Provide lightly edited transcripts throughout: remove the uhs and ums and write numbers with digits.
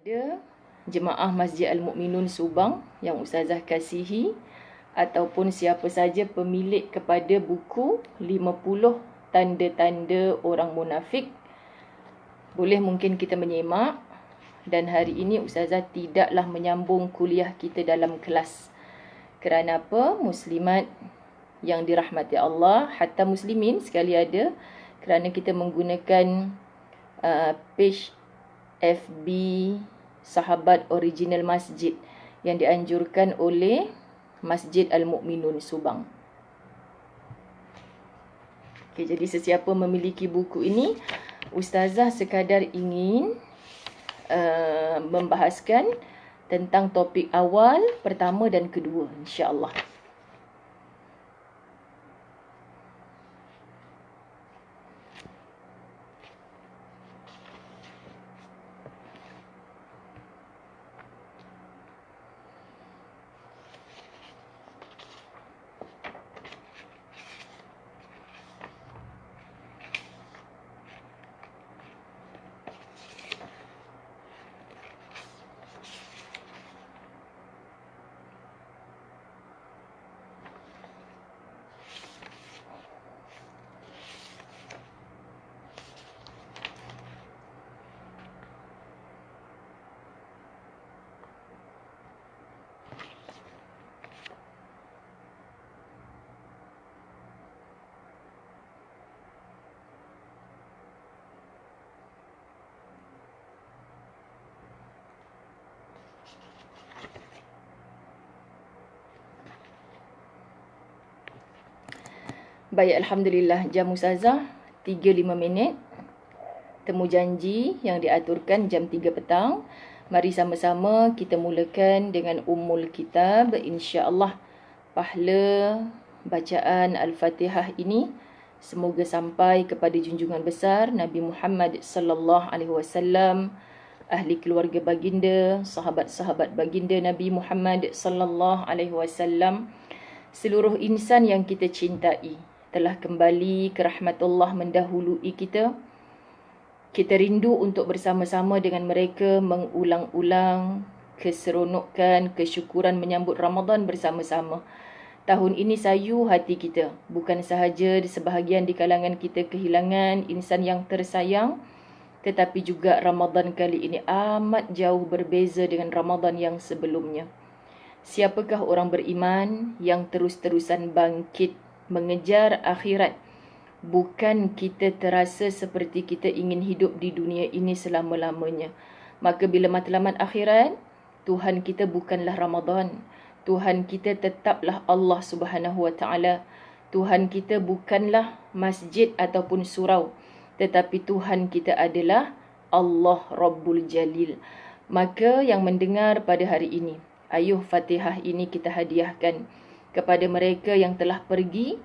kepada jemaah Masjid Al-Mu'minun Subang yang Ustazah kasihi, ataupun siapa saja pemilik kepada buku 50 tanda-tanda orang munafik, boleh mungkin kita menyemak. Dan hari ini Ustazah tidaklah menyambung kuliah kita dalam kelas. Kerana apa? Muslimat yang dirahmati Allah, hatta muslimin sekali ada, kerana kita menggunakan page FB Sahabat Original Masjid yang dianjurkan oleh Masjid Al-Mu'minun Subang. Okay, jadi sesiapa memiliki buku ini, Ustazah sekadar ingin membahaskan tentang topik awal, pertama dan kedua, insya-Allah. Baik, Alhamdulillah, jam Ustazah 3.5 minit. Temu janji yang diaturkan jam 3 petang. Mari sama-sama kita mulakan dengan Ummul Kitab, insya-Allah. Pahala bacaan Al-Fatihah ini semoga sampai kepada junjungan besar Nabi Muhammad sallallahu alaihi wasallam, ahli keluarga baginda, sahabat-sahabat baginda Nabi Muhammad sallallahu alaihi wasallam, seluruh insan yang kita cintai telah kembali ke rahmatullah mendahului kita. Kita rindu untuk bersama-sama dengan mereka mengulang-ulang keseronokan, kesyukuran menyambut Ramadan bersama-sama. Tahun ini sayu hati kita, bukan sahaja sebahagian di kalangan kita kehilangan insan yang tersayang, tetapi juga Ramadan kali ini amat jauh berbeza dengan Ramadan yang sebelumnya. Siapakah orang beriman yang terus-terusan bangkit mengejar akhirat? Bukan kita terasa seperti kita ingin hidup di dunia ini selama-lamanya. Maka bila matlamat akhirat, Tuhan kita bukanlah Ramadan. Tuhan kita tetaplah Allah Subhanahu Wa Taala. Tuhan kita bukanlah masjid ataupun surau, tetapi Tuhan kita adalah Allah Rabbul Jalil. Maka yang mendengar pada hari ini, ayuh Fatihah ini kita hadiahkan kepada mereka yang telah pergi,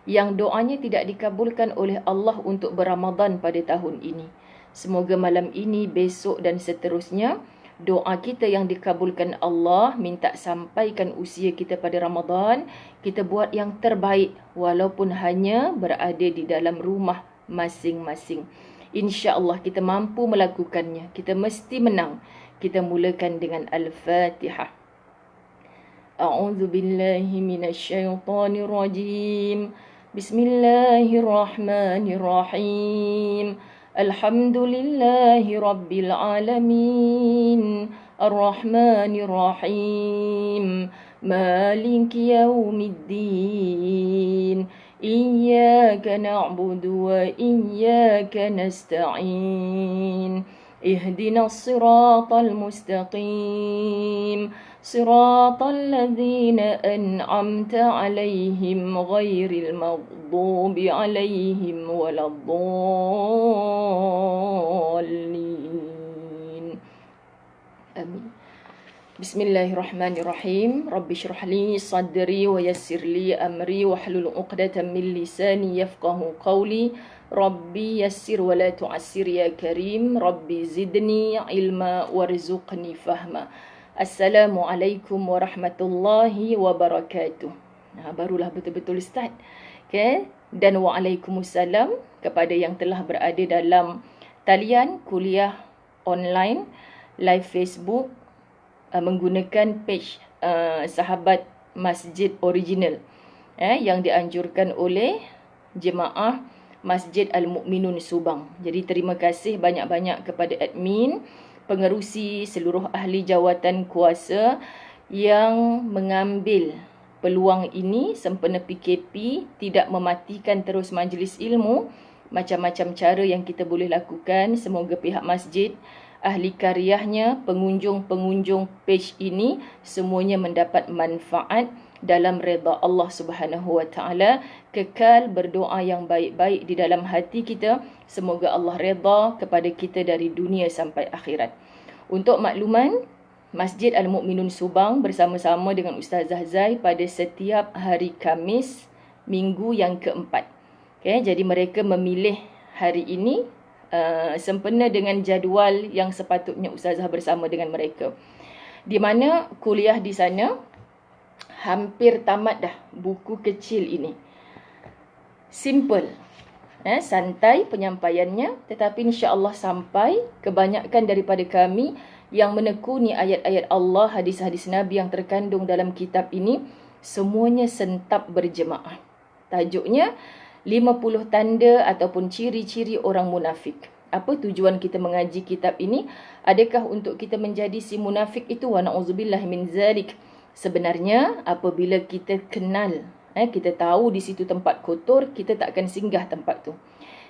yang doanya tidak dikabulkan oleh Allah untuk berRamadan pada tahun ini. Semoga malam ini, besok dan seterusnya, doa kita yang dikabulkan Allah, minta sampaikan usia kita pada Ramadan, kita buat yang terbaik walaupun hanya berada di dalam rumah masing-masing. InsyaAllah kita mampu melakukannya, kita mesti menang. Kita mulakan dengan Al-Fatihah. A'udzu billahi minasyaitonir rajim. Bismillahirrahmanirrahim. Alhamdulillahi rabbil alamin. Ar-Rahmanir Rahim. Maliki yaumiddin. Iyyaka na'budu wa iyyaka nasta'in. Ihdinas siratal mustaqim. صراط الذين أنعمت عليهم غير المغضوب عليهم ولا الضالين آمين. بسم الله الرحمن الرحيم. رب اشرح لي صدري ويسر لي أمري واحلل عقدة من لساني يفقه قولي. ربي يسر ولا تعسر يا كريم. ربي زدني علما وارزقني فهما. Assalamualaikum warahmatullahi wabarakatuh. Barulah betul-betul start. Okay? Dan waalaikumsalam kepada yang telah berada dalam talian kuliah online live Facebook menggunakan page Sahabat Masjid Original yang dianjurkan oleh jemaah Masjid Al-Mu'minun Subang. Jadi terima kasih banyak-banyak kepada admin, pengerusi, seluruh ahli jawatan kuasa yang mengambil peluang ini sempena PKP, tidak mematikan terus majlis ilmu. Macam-macam cara yang kita boleh lakukan. Semoga pihak masjid, ahli karyahnya, pengunjung-pengunjung page ini semuanya mendapat manfaat dalam redha Allah Subhanahu wa taala. Kekal berdoa yang baik-baik di dalam hati kita. Semoga Allah redha kepada kita dari dunia sampai akhirat. Untuk makluman, Masjid Al-Mu'minun Subang bersama-sama dengan Ustazah Zai pada setiap hari Khamis minggu yang keempat. Jadi mereka memilih hari ini sempena dengan jadual yang sepatutnya Ustazah bersama dengan mereka. Di mana kuliah di sana hampir tamat dah buku kecil ini. Simple. Santai penyampaiannya, tetapi insya-Allah sampai. Kebanyakan daripada kami yang menekuni ayat-ayat Allah, hadis-hadis Nabi yang terkandung dalam kitab ini, semuanya sentap berjemaah. Tajuknya 50 tanda ataupun ciri-ciri orang munafik. Apa tujuan kita mengaji kitab ini? Adakah untuk kita menjadi si munafik itu? Wa na'udzubillah min zalik. Sebenarnya apabila kita kenal, kita tahu di situ tempat kotor, kita tak akan singgah tempat tu.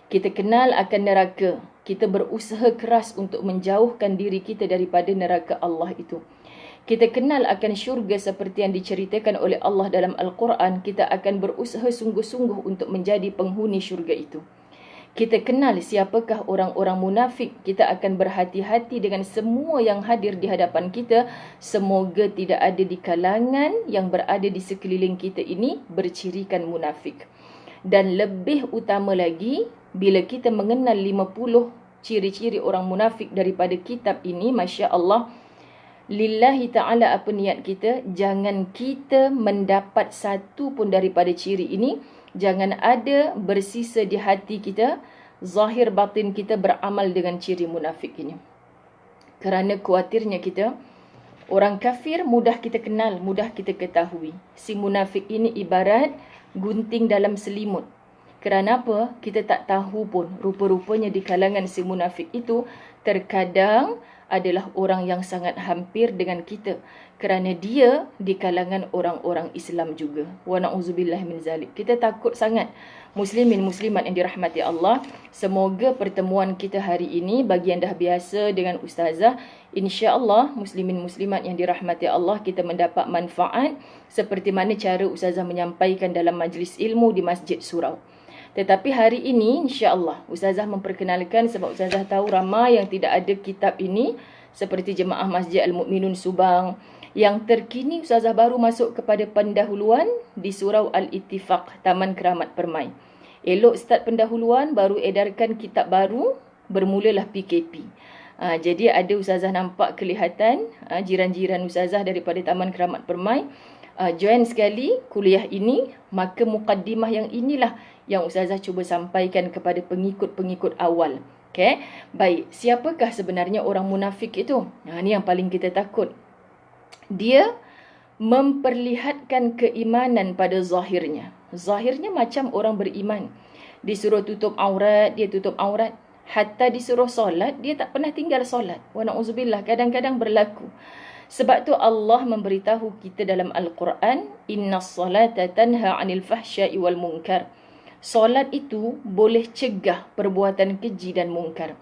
Kita kenal akan neraka, kita berusaha keras untuk menjauhkan diri kita daripada neraka Allah itu. Kita kenal akan syurga seperti yang diceritakan oleh Allah dalam Al-Quran, kita akan berusaha sungguh-sungguh untuk menjadi penghuni syurga itu. Kita kenal siapakah orang-orang munafik, kita akan berhati-hati dengan semua yang hadir di hadapan kita. Semoga tidak ada di kalangan yang berada di sekeliling kita ini bercirikan munafik. Dan lebih utama lagi, bila kita mengenal 50 ciri-ciri orang munafik daripada kitab ini, Masya Allah, lillahi ta'ala apa niat kita, jangan kita mendapat satu pun daripada ciri ini. Jangan ada bersisa di hati kita, zahir batin kita beramal dengan ciri munafik ini. Kerana khawatirnya kita, orang kafir mudah kita kenal, mudah kita ketahui. Si munafik ini ibarat gunting dalam selimut. Kerana apa? Kita tak tahu pun rupa-rupanya di kalangan si munafik itu terkadang adalah orang yang sangat hampir dengan kita. Kerana dia di kalangan orang-orang Islam juga. Wa na'udzubillah min zalik. Kita takut sangat. Muslimin muslimat yang dirahmati Allah, semoga pertemuan kita hari ini bagi yang dah biasa dengan Ustazah, insya-Allah muslimin muslimat yang dirahmati Allah, kita mendapat manfaat seperti mana cara Ustazah menyampaikan dalam majlis ilmu di Masjid Surau. Tetapi hari ini insya-Allah Ustazah memperkenalkan, sebab Ustazah tahu ramai yang tidak ada kitab ini, seperti jemaah Masjid Al-Mu'minun Subang. Yang terkini Ustazah baru masuk kepada pendahuluan di Surau Al-Ittifaq, Taman Keramat Permai. Elok start pendahuluan, baru edarkan kitab baru, bermulalah PKP. Jadi ada Ustazah nampak kelihatan jiran-jiran Ustazah daripada Taman Keramat Permai join sekali kuliah ini, maka mukaddimah yang inilah yang Ustazah cuba sampaikan kepada pengikut-pengikut awal. Okay? Baik, siapakah sebenarnya orang munafik itu? Ini yang paling kita takut. Dia memperlihatkan keimanan pada zahirnya. Zahirnya macam orang beriman. Disuruh tutup aurat, dia tutup aurat. Hatta disuruh solat, dia tak pernah tinggal solat. Wa na'udzubillah, kadang-kadang berlaku. Sebab tu Allah memberitahu kita dalam Al-Quran, Innas salata tanha 'anil fahsya'i wal munkar. Solat itu boleh cegah perbuatan keji dan mungkar.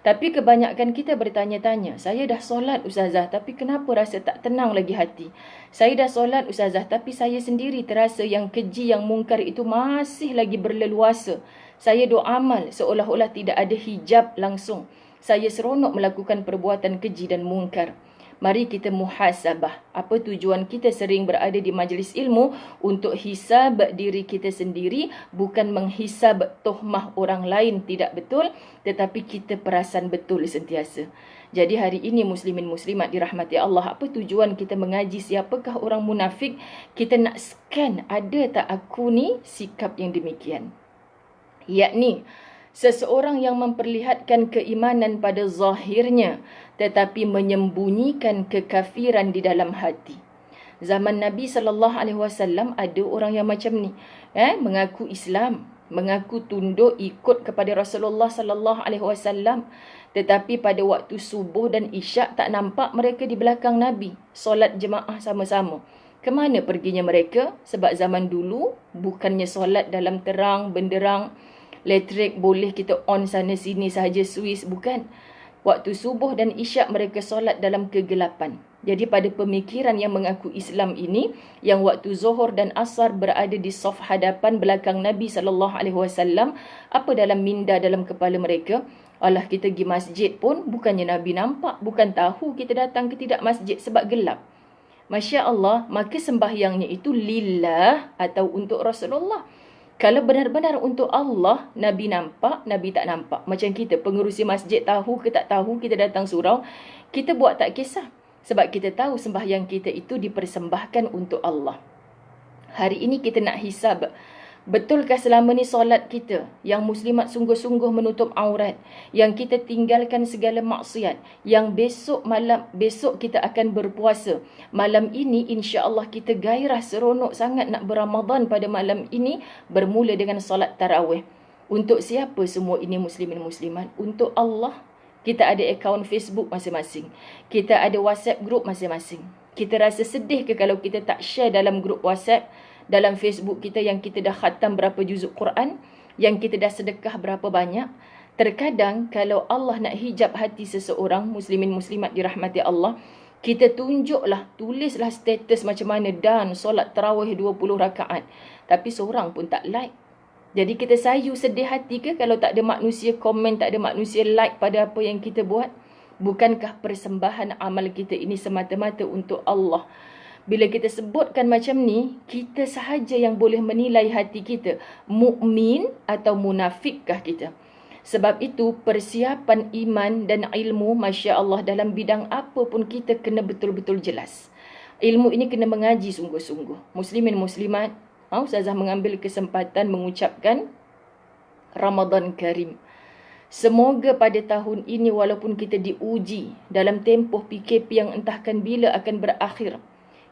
Tapi kebanyakan kita bertanya-tanya, saya dah solat Ustazah, tapi kenapa rasa tak tenang lagi hati? Saya dah solat Ustazah, tapi saya sendiri terasa yang keji, yang mungkar itu masih lagi berleluasa. Saya doa amal seolah-olah tidak ada hijab langsung. Saya seronok melakukan perbuatan keji dan mungkar. Mari kita muhasabah. Apa tujuan kita sering berada di majlis ilmu? Untuk hisab diri kita sendiri, bukan menghisab tuhmah orang lain, tidak betul, tetapi kita perasan betul sentiasa. Jadi hari ini muslimin muslimat dirahmati Allah, apa tujuan kita mengaji siapakah orang munafik? Kita nak scan, ada tak aku ni sikap yang demikian? Yakni Seseorang yang memperlihatkan keimanan pada zahirnya tetapi menyembunyikan kekafiran di dalam hati. Zaman Nabi SAW ada orang yang macam ni, mengaku Islam, mengaku tunduk ikut kepada Rasulullah SAW, tetapi pada waktu subuh dan isyak tak nampak mereka di belakang Nabi solat jemaah sama-sama. Kemana perginya mereka? Sebab zaman dulu bukannya solat dalam terang benderang, elektrik boleh kita on sana sini sahaja Swiss, bukan. Waktu subuh dan isyak mereka solat dalam kegelapan. Jadi pada pemikiran yang mengaku Islam ini, yang waktu zuhur dan asar berada di saf hadapan belakang Nabi SAW, apa dalam minda dalam kepala mereka? Alah, kita pergi masjid pun bukannya Nabi nampak, bukan tahu kita datang ke tidak masjid sebab gelap. Masya Allah, maka sembahyangnya itu lillah atau untuk Rasulullah. Kalau benar-benar untuk Allah, Nabi nampak, Nabi tak nampak. Macam kita, pengerusi masjid tahu ke tak tahu kita datang surau, kita buat tak kisah. Sebab kita tahu sembahyang kita itu dipersembahkan untuk Allah. Hari ini kita nak hisab, betulkah selama ni solat kita yang muslimat sungguh-sungguh menutup aurat, yang kita tinggalkan segala maksiat, yang besok kita akan berpuasa. Malam ini insya-Allah kita gairah seronok sangat nak berramadan pada malam ini, bermula dengan solat tarawih. Untuk siapa semua ini muslimin muslimat? Untuk Allah. Kita ada akaun Facebook masing-masing. Kita ada WhatsApp group masing-masing. Kita rasa sedih ke kalau kita tak share dalam grup WhatsApp, dalam Facebook kita yang kita dah khatam berapa juzuk Quran, yang kita dah sedekah berapa banyak. Terkadang kalau Allah nak hijab hati seseorang, muslimin muslimat dirahmati Allah, kita tunjuklah, tulislah status macam mana dan solat tarawih 20 rakaat. Tapi seorang pun tak like. Jadi kita sayu sedih hati ke kalau tak ada manusia komen, tak ada manusia like pada apa yang kita buat? Bukankah persembahan amal kita ini semata-mata untuk Allah? Bila kita sebutkan macam ni, kita sahaja yang boleh menilai hati kita, mukmin atau munafikkah kita. Sebab itu persiapan iman dan ilmu, Masya Allah, dalam bidang apa pun kita kena betul-betul jelas. Ilmu ini kena mengaji sungguh-sungguh. Muslimin muslimat, Ustazah mengambil kesempatan mengucapkan Ramadan Karim. Semoga pada tahun ini walaupun kita diuji dalam tempoh PKP yang entahkan bila akan berakhir,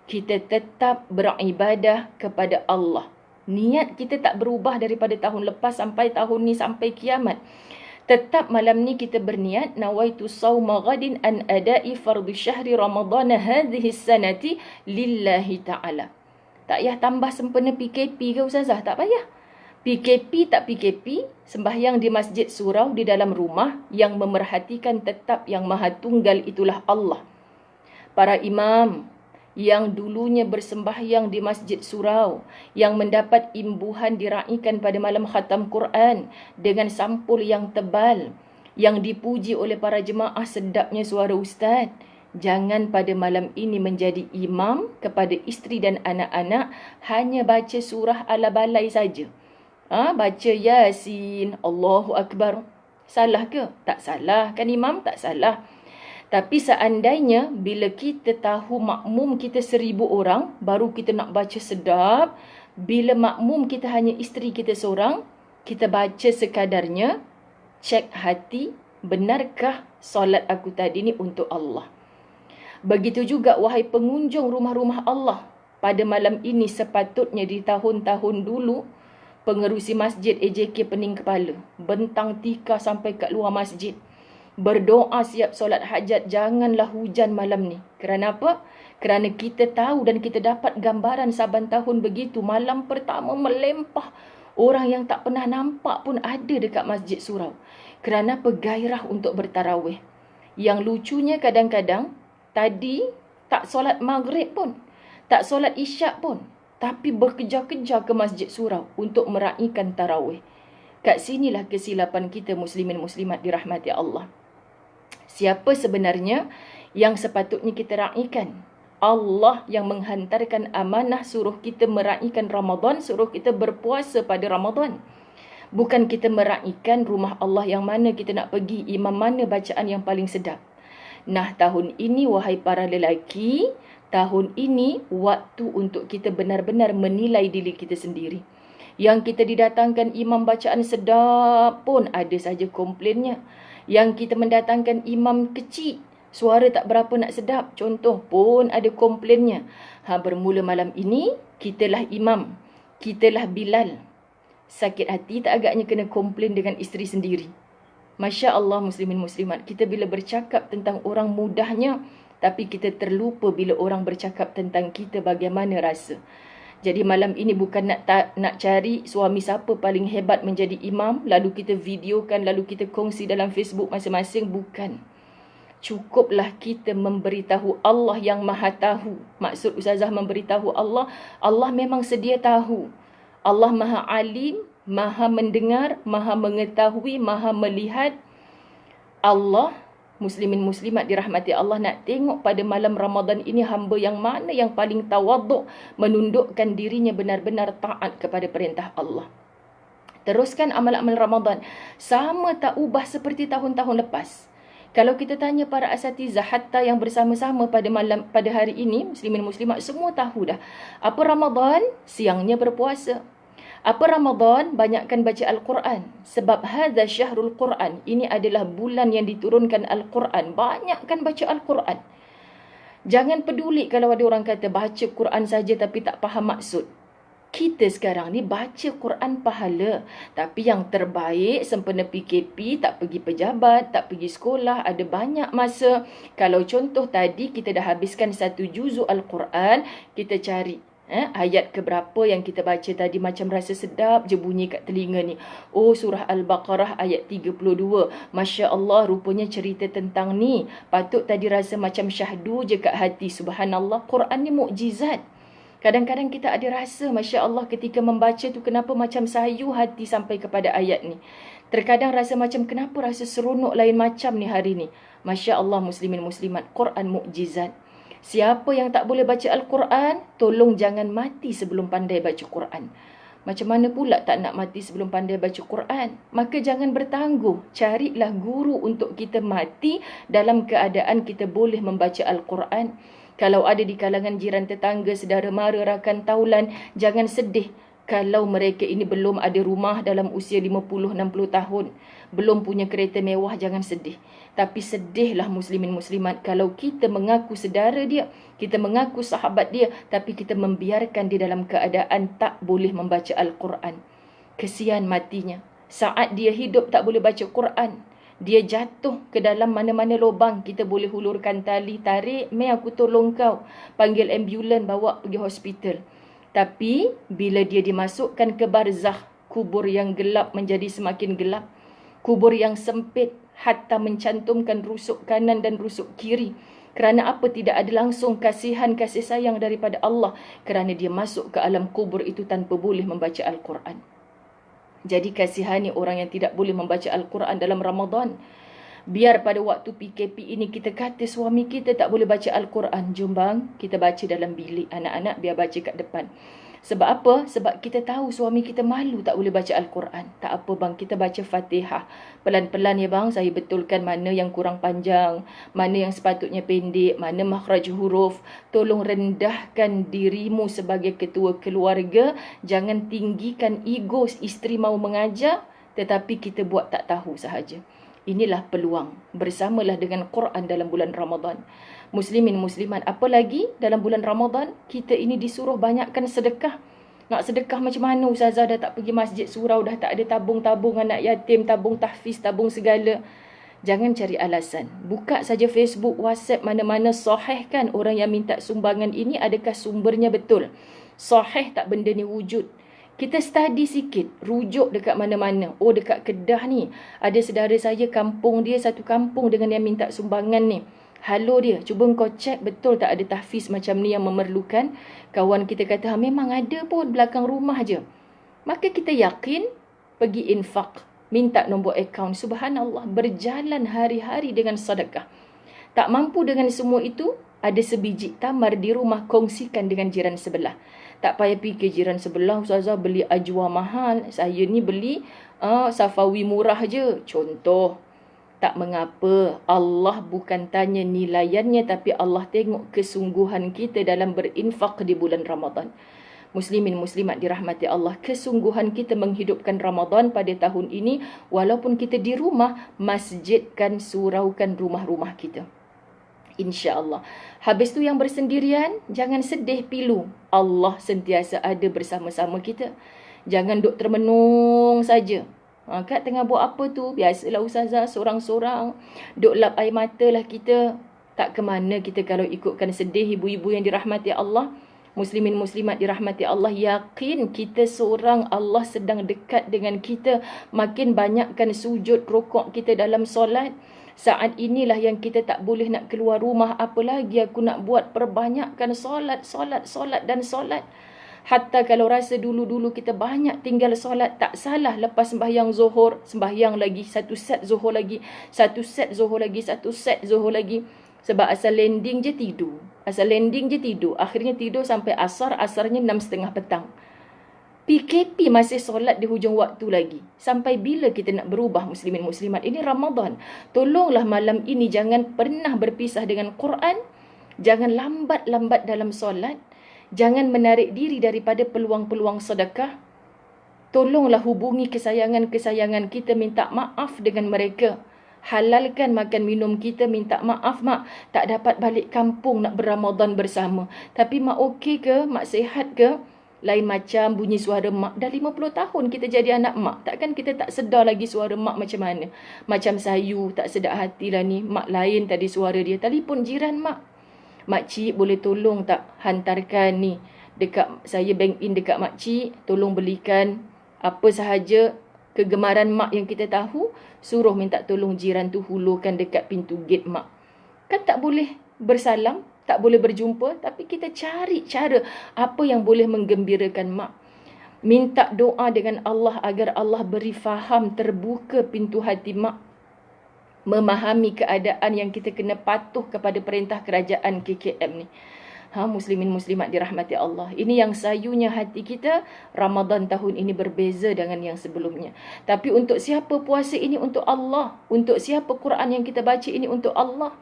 kita tetap beribadah kepada Allah. Niat kita tak berubah daripada tahun lepas sampai tahun ni, sampai kiamat. Tetap malam ni kita berniat, nawaitu sawma ghadin an adai fardu syahri Ramadhan hadhihi sanati lillahi ta'ala. Tak payah tambah sempena PKP ke Ustazah? Tak payah. PKP tak PKP, sembahyang di masjid surau di dalam rumah, yang memerhatikan tetap yang maha tunggal itulah Allah. Para imam yang dulunya bersembahyang di masjid surau, yang mendapat imbuhan diraikan pada malam khatam Quran dengan sampul yang tebal, yang dipuji oleh para jemaah sedapnya suara ustaz, jangan pada malam ini menjadi imam kepada isteri dan anak-anak hanya baca surah ala-balai saja. Baca Yasin, Allahu Akbar. Salah ke? Tak salah. Kan imam? Tak salah. Tapi seandainya bila kita tahu makmum kita 1000 orang, baru kita nak baca sedap. Bila makmum kita hanya isteri kita seorang, kita baca sekadarnya. Cek hati, benarkah solat aku tadi ni untuk Allah? Begitu juga wahai pengunjung rumah-rumah Allah. Pada malam ini sepatutnya di tahun-tahun dulu, pengerusi masjid AJK pening kepala, bentang tika sampai kat luar masjid, berdoa siap solat hajat, janganlah hujan malam ni. Kerana apa? Kerana kita tahu dan kita dapat gambaran saban tahun begitu, malam pertama melempah. Orang yang tak pernah nampak pun ada dekat masjid surau. Kerana apa? Gairah untuk bertarawih. Yang lucunya kadang-kadang, tadi tak solat maghrib pun, tak solat isyak pun, tapi berkejar-kejar ke masjid surau untuk meraihkan tarawih. Kat sinilah kesilapan kita muslimin muslimat dirahmati Allah. Siapa sebenarnya yang sepatutnya kita raihkan? Allah yang menghantarkan amanah suruh kita meraihkan Ramadan, suruh kita berpuasa pada Ramadan. Bukan kita meraihkan rumah Allah yang mana kita nak pergi, imam mana bacaan yang paling sedap. Nah, tahun ini wahai para lelaki, tahun ini waktu untuk kita benar-benar menilai diri kita sendiri. Yang kita didatangkan imam bacaan sedap pun ada saja komplainnya. Yang kita mendatangkan imam kecil, suara tak berapa nak sedap, contoh, pun ada komplainnya. Bermula malam ini, kitalah imam, kitalah Bilal. Sakit hati tak agaknya kena komplain dengan isteri sendiri. Masya Allah muslimin muslimat, kita bila bercakap tentang orang mudahnya, tapi kita terlupa bila orang bercakap tentang kita bagaimana rasa. Jadi malam ini bukan nak cari suami siapa paling hebat menjadi imam, lalu kita videokan, lalu kita kongsi dalam Facebook masing-masing, bukan. Cukuplah kita memberitahu Allah yang maha tahu. Maksud Ustazah memberitahu Allah, Allah memang sedia tahu. Allah maha alim, maha mendengar, maha mengetahui, maha melihat. Allah, muslimin muslimat dirahmati Allah, nak tengok pada malam Ramadan ini hamba yang mana yang paling tawaduk, menundukkan dirinya benar-benar taat kepada perintah Allah. Teruskan amal-amal Ramadan. Sama tak ubah seperti tahun-tahun lepas. Kalau kita tanya para asatizah hatta yang bersama-sama pada hari ini, muslimin muslimat semua tahu dah. Apa Ramadan? Siangnya berpuasa. Apa Ramadan? Banyakkan baca Al-Quran. Sebab hadza syahrul Quran. Ini adalah bulan yang diturunkan Al-Quran. Banyakkan baca Al-Quran. Jangan peduli kalau ada orang kata baca Quran saja tapi tak faham maksud. Kita sekarang ni baca Quran pahala. Tapi yang terbaik sempena PKP, tak pergi pejabat, tak pergi sekolah, ada banyak masa. Kalau contoh tadi kita dah habiskan satu juzuk Al-Quran, kita cari ayat keberapa yang kita baca tadi, macam rasa sedap je bunyi kat telinga ni. Oh, surah Al-Baqarah ayat 32. Masya Allah, rupanya cerita tentang ni. Patut tadi rasa macam syahdu je kat hati. Subhanallah, Quran ni mukjizat. Kadang-kadang kita ada rasa, Masya Allah, ketika membaca tu kenapa macam sayu hati sampai kepada ayat ni. Terkadang rasa macam kenapa rasa seronok lain macam ni hari ni. Masya Allah muslimin muslimat, Quran mukjizat. Siapa yang tak boleh baca Al-Quran, tolong jangan mati sebelum pandai baca Quran. Macam mana pula tak nak mati sebelum pandai baca Quran? Maka jangan bertangguh. Carilah guru untuk kita mati dalam keadaan kita boleh membaca Al-Quran. Kalau ada di kalangan jiran tetangga, saudara mara, rakan taulan, jangan sedih. Kalau mereka ini belum ada rumah dalam usia 50-60 tahun, belum punya kereta mewah, jangan sedih. Tapi sedihlah muslimin muslimat kalau kita mengaku saudara dia, kita mengaku sahabat dia, tapi kita membiarkan dia dalam keadaan tak boleh membaca Al-Quran. Kesian matinya. Saat dia hidup tak boleh baca Quran, dia jatuh ke dalam mana-mana lubang, kita boleh hulurkan tali, tarik, "Mei, aku tolong kau." Panggil ambulan, bawa pergi hospital. Tapi bila dia dimasukkan ke barzakh, kubur yang gelap menjadi semakin gelap. Kubur yang sempit hatta mencantumkan rusuk kanan dan rusuk kiri. Kerana apa? Tidak ada langsung kasihan, kasih sayang daripada Allah. Kerana dia masuk ke alam kubur itu tanpa boleh membaca Al-Quran. Jadi kasihani orang yang tidak boleh membaca Al-Quran dalam Ramadan. Biar pada waktu PKP ini kita kata suami kita tak boleh baca Al-Quran. Jom bang, kita baca dalam bilik. Anak-anak biar baca kat depan. Sebab apa? Sebab kita tahu suami kita malu tak boleh baca Al-Quran. Tak apa bang, kita baca Fatihah. Pelan-pelan ya bang, saya betulkan mana yang kurang panjang, mana yang sepatutnya pendek, mana makhraj huruf. Tolong rendahkan dirimu sebagai ketua keluarga. Jangan tinggikan ego isteri mau mengajar, tetapi kita buat tak tahu sahaja. Inilah peluang. Bersamalah dengan Quran dalam bulan Ramadan. Muslimin muslimat, apalagi dalam bulan Ramadan, kita ini disuruh banyakkan sedekah. Nak sedekah macam mana? Ustazah dah tak pergi masjid surau, dah tak ada tabung-tabung anak yatim, tabung tahfiz, tabung segala. Jangan cari alasan. Buka saja Facebook, WhatsApp, mana-mana sahihkan orang yang minta sumbangan ini, adakah sumbernya betul? Sahih tak benda ni wujud? Kita study sikit, rujuk dekat mana-mana. Oh, dekat Kedah ni, ada saudara saya, kampung dia satu kampung dengan yang minta sumbangan ni. Halo dia, cuba kau cek betul tak ada tahfiz macam ni yang memerlukan. Kawan kita kata, memang ada pun belakang rumah je. Maka kita yakin, pergi infak, minta nombor akaun. Subhanallah, berjalan hari-hari dengan sedekah. Tak mampu dengan semua itu, ada sebiji tamar di rumah, kongsikan dengan jiran sebelah. Tak payah fikir jiran sebelah, Ustazah beli ajwa mahal, saya ni beli safawi murah je. Contoh, tak mengapa. Allah bukan tanya nilaiannya, tapi Allah tengok kesungguhan kita dalam berinfak di bulan Ramadan. Muslimin muslimat dirahmati Allah, kesungguhan kita menghidupkan Ramadan pada tahun ini, walaupun kita di rumah, masjidkan, suraukan rumah-rumah kita. InsyaAllah. Habis tu yang bersendirian, jangan sedih pilu. Allah sentiasa ada bersama-sama kita. Jangan duk termenung saja. Kak tengah buat apa tu? Biasalah ustazah, sorang-sorang. Duk lap air mata lah kita. Tak ke mana kita kalau ikutkan sedih ibu-ibu yang dirahmati Allah. Muslimin muslimat dirahmati Allah, yakin kita seorang, Allah sedang dekat dengan kita. Makin banyakkan sujud rukuk kita dalam solat. Saat inilah yang kita tak boleh nak keluar rumah. Apalagi aku nak buat, perbanyakkan solat, solat, solat dan solat. Hatta kalau rasa dulu-dulu kita banyak tinggal solat, tak salah lepas sembahyang zuhur, sembahyang lagi, satu set zuhur lagi, satu set zuhur lagi, satu set zuhur lagi. Sebab asal landing je tidur. Asal landing je tidur. Akhirnya tidur sampai asar. Asarnya 6.30 petang. PKP masih solat di hujung waktu lagi. Sampai bila kita nak berubah muslimin muslimat? Ini Ramadan. Tolonglah malam ini jangan pernah berpisah dengan Quran. Jangan lambat-lambat dalam solat. Jangan menarik diri daripada peluang-peluang sedekah. Tolonglah hubungi kesayangan-kesayangan kita. Minta maaf dengan mereka. Halalkan makan minum kita, minta maaf mak, tak dapat balik kampung nak berRamadan bersama. Tapi mak okey ke? Mak sihat ke? Lain macam bunyi suara mak. Dah 50 tahun kita jadi anak mak. Takkan kita tak sedar lagi suara mak macam mana? Macam sayu, tak sedap hati lah ni. Mak lain tadi suara dia. Telefon jiran mak. Makcik boleh tolong tak hantarkan ni dekat saya bank in dekat makcik. Tolong belikan apa sahaja kegemaran mak yang kita tahu, suruh minta tolong jiran tu hulurkan dekat pintu gate mak. Kan tak boleh bersalam, tak boleh berjumpa, tapi kita cari cara apa yang boleh menggembirakan mak. Minta doa dengan Allah agar Allah beri faham, terbuka pintu hati mak. Memahami keadaan yang kita kena patuh kepada perintah kerajaan KKM ni. Muslimin muslimat dirahmati Allah. Ini yang sayunya hati kita. Ramadan tahun ini berbeza dengan yang sebelumnya. Tapi untuk siapa puasa ini untuk Allah. Untuk siapa Quran yang kita baca ini untuk Allah.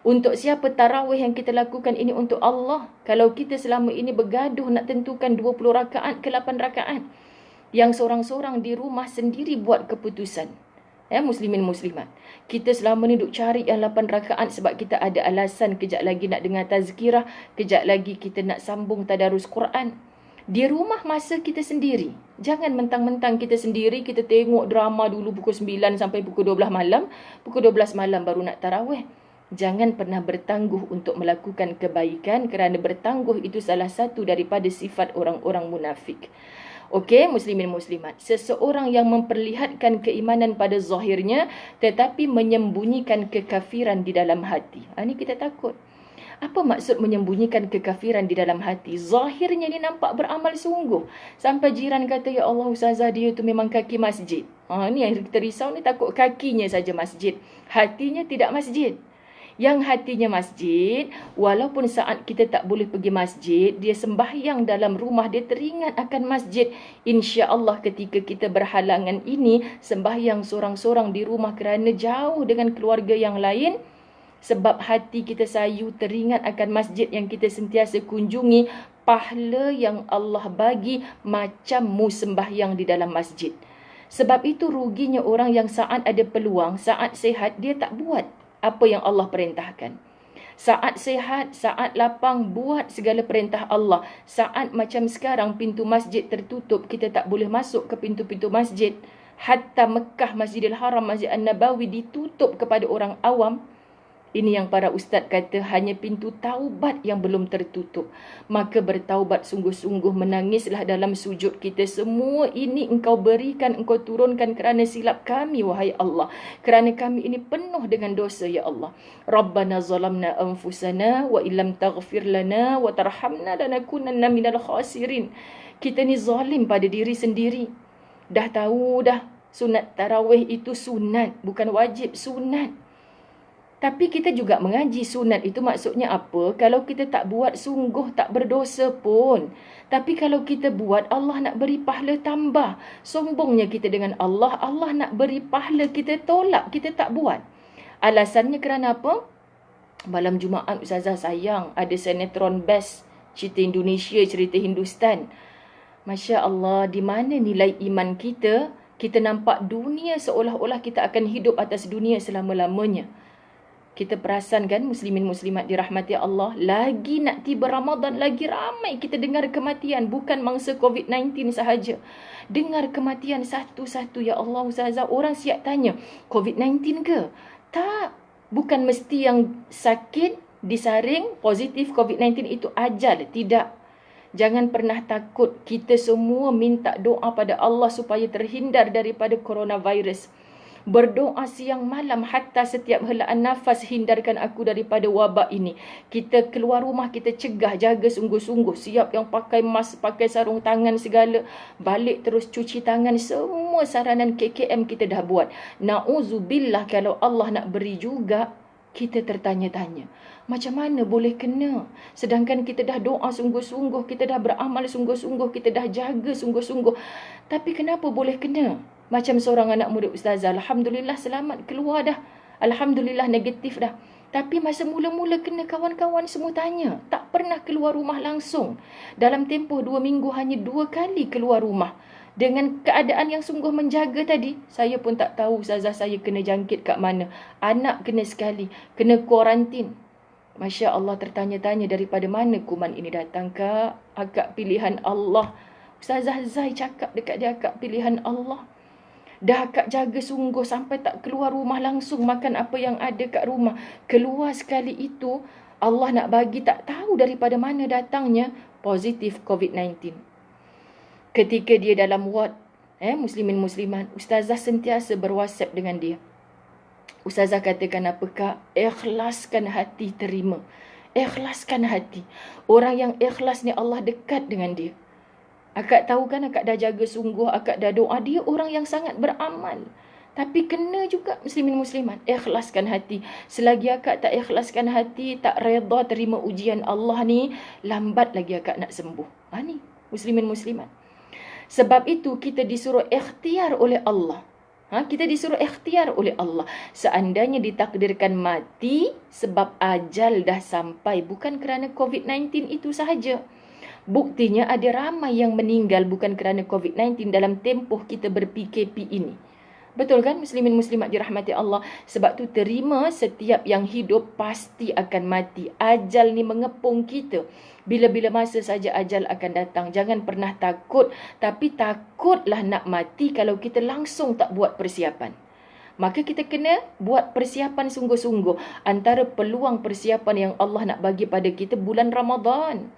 Untuk siapa tarawih yang kita lakukan ini untuk Allah. Kalau kita selama ini bergaduh nak tentukan 20 rakaat ke 8 rakaat. Yang seorang-seorang di rumah sendiri buat keputusan. Muslimin muslimat. Kita selama ni duk cari yang 8 rakaat sebab kita ada alasan kejap lagi nak dengar tazkirah, kejap lagi kita nak sambung tadarus Quran. Di rumah masa kita sendiri. Jangan mentang-mentang kita sendiri, kita tengok drama dulu pukul 9 sampai pukul 12 malam. Pukul 12 malam baru nak tarawih. Jangan pernah bertangguh untuk melakukan kebaikan kerana bertangguh itu salah satu daripada sifat orang-orang munafik. Okey, muslimin muslimat. Seseorang yang memperlihatkan keimanan pada zahirnya tetapi menyembunyikan kekafiran di dalam hati. Ini kita takut. Apa maksud menyembunyikan kekafiran di dalam hati? Zahirnya ni nampak beramal sungguh. Sampai jiran kata, ya Allah ustazah dia tu memang kaki masjid. Ni yang kita risau ni, takut kakinya saja masjid. Hatinya tidak masjid. Yang hatinya masjid, walaupun saat kita tak boleh pergi masjid, dia sembahyang dalam rumah, dia teringat akan masjid. InsyaAllah ketika kita berhalangan ini, sembahyang sorang-sorang di rumah kerana jauh dengan keluarga yang lain, sebab hati kita sayu teringat akan masjid yang kita sentiasa kunjungi, pahala yang Allah bagi macam mu sembahyang di dalam masjid. Sebab itu ruginya orang yang saat ada peluang, saat sehat, dia tak buat apa yang Allah perintahkan. Saat sehat, saat lapang, buat segala perintah Allah. Saat macam sekarang pintu masjid tertutup, kita tak boleh masuk ke pintu-pintu masjid. Hatta Mekah, Masjidil Haram, Masjid An-Nabawi ditutup kepada orang awam. Ini yang para ustaz kata hanya pintu taubat yang belum tertutup. Maka bertaubat sungguh-sungguh, menangislah dalam sujud kita. Semua ini engkau berikan, engkau turunkan kerana silap kami, wahai Allah. Kerana kami ini penuh dengan dosa, ya Allah. Rabbana zalamna anfusana wa illam taghfir lana wa tarhamna lanakunanna minal khasirin. Kita ni zalim pada diri sendiri. Dah tahu dah sunat tarawih itu sunat, bukan wajib, sunat. Tapi kita juga mengaji sunat itu maksudnya apa? Kalau kita tak buat sungguh tak berdosa pun. Tapi kalau kita buat, Allah nak beri pahala tambah. Sombongnya kita dengan Allah, Allah nak beri pahala, kita tolak, kita tak buat. Alasannya kerana apa? Malam Jumaat ustazah sayang ada sinetron best, cerita Indonesia, cerita Hindustan. Masya Allah, di mana nilai iman kita? Kita nampak dunia seolah-olah kita akan hidup atas dunia selama-lamanya. Kita perasan kan muslimin muslimat dirahmati Allah, lagi nak tiba Ramadan, lagi ramai kita dengar kematian. Bukan mangsa COVID-19 sahaja. Dengar kematian satu-satu. Ya Allah Ustazah, orang siap tanya, COVID-19 ke? Tak. Bukan mesti yang sakit, disaring, positif COVID-19 itu ajal. Tidak. Jangan pernah takut. Kita semua minta doa pada Allah supaya terhindar daripada coronavirus. Berdoa siang malam hatta setiap helaan nafas, hindarkan aku daripada wabak ini. Kita keluar rumah, kita cegah, jaga sungguh-sungguh. Siap yang pakai mask, pakai sarung tangan segala. Balik terus cuci tangan. Semua saranan KKM kita dah buat. Na'udzubillah, kalau Allah nak beri juga, kita tertanya-tanya, macam mana boleh kena? Sedangkan kita dah doa sungguh-sungguh, kita dah beramal sungguh-sungguh, kita dah jaga sungguh-sungguh. Tapi kenapa boleh kena? Macam seorang anak murid Ustazah, Alhamdulillah selamat, keluar dah. Alhamdulillah negatif dah. Tapi masa mula-mula kena, kawan-kawan semua tanya. Tak pernah keluar rumah langsung. Dalam tempoh 2 minggu hanya 2 kali keluar rumah. Dengan keadaan yang sungguh menjaga tadi, saya pun tak tahu Ustazah saya kena jangkit kat mana. Anak kena sekali, kena kuarantin. Masya Allah, tertanya-tanya daripada mana kuman ini datang, Kak? Akak pilihan Allah. Ustazah Zai cakap dekat dia, akak pilihan Allah. Dah akak jaga sungguh sampai tak keluar rumah langsung, makan apa yang ada kat rumah. Keluar sekali itu, Allah nak bagi tak tahu daripada mana datangnya positif COVID-19. Ketika dia dalam ward, muslimin muslimat, Ustazah sentiasa berwhatsapp dengan dia. Ustazah katakan apa, Kak? Ikhlaskan hati terima. Ikhlaskan hati. Orang yang ikhlas ni Allah dekat dengan dia. Akak tahu kan, akak dah jaga sungguh, akak dah doa. Dia orang yang sangat beramal. Tapi kena juga muslimin muslimat. Ikhlaskan hati. Selagi akak tak ikhlaskan hati, tak reda terima ujian Allah ni, lambat lagi akak nak sembuh. Ni muslimin muslimat. Sebab itu kita disuruh ikhtiar oleh Allah. Kita disuruh ikhtiar oleh Allah. Seandainya ditakdirkan mati sebab ajal dah sampai, bukan kerana COVID-19 itu sahaja. Buktinya ada ramai yang meninggal bukan kerana COVID-19 dalam tempoh kita ber-PKP ini. Betul kan muslimin muslimat dirahmati Allah? Sebab tu terima, setiap yang hidup pasti akan mati. Ajal ni mengepung kita. Bila-bila masa saja ajal akan datang. Jangan pernah takut. Tapi takutlah nak mati kalau kita langsung tak buat persiapan. Maka kita kena buat persiapan sungguh-sungguh. Antara peluang persiapan yang Allah nak bagi pada kita bulan Ramadan.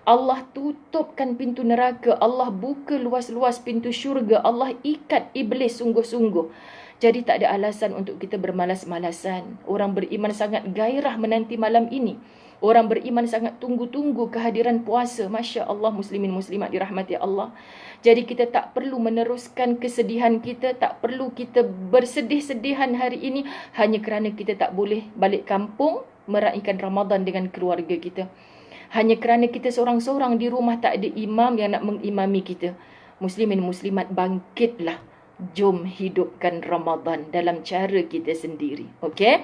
Allah tutupkan pintu neraka. Allah buka luas-luas pintu syurga. Allah ikat iblis sungguh-sungguh. Jadi tak ada alasan untuk kita bermalas-malasan. Orang beriman sangat gairah menanti malam ini. Orang beriman sangat tunggu-tunggu kehadiran puasa. Masya Allah muslimin muslimat dirahmati Allah. Jadi kita tak perlu meneruskan kesedihan kita. Tak perlu kita bersedih-sedihan hari ini. Hanya kerana kita tak boleh balik kampung meraihkan Ramadan dengan keluarga kita. Hanya kerana kita seorang-seorang di rumah, tak ada imam yang nak mengimami kita. Muslimin muslimat, bangkitlah. Jom hidupkan Ramadan dalam cara kita sendiri. Okey?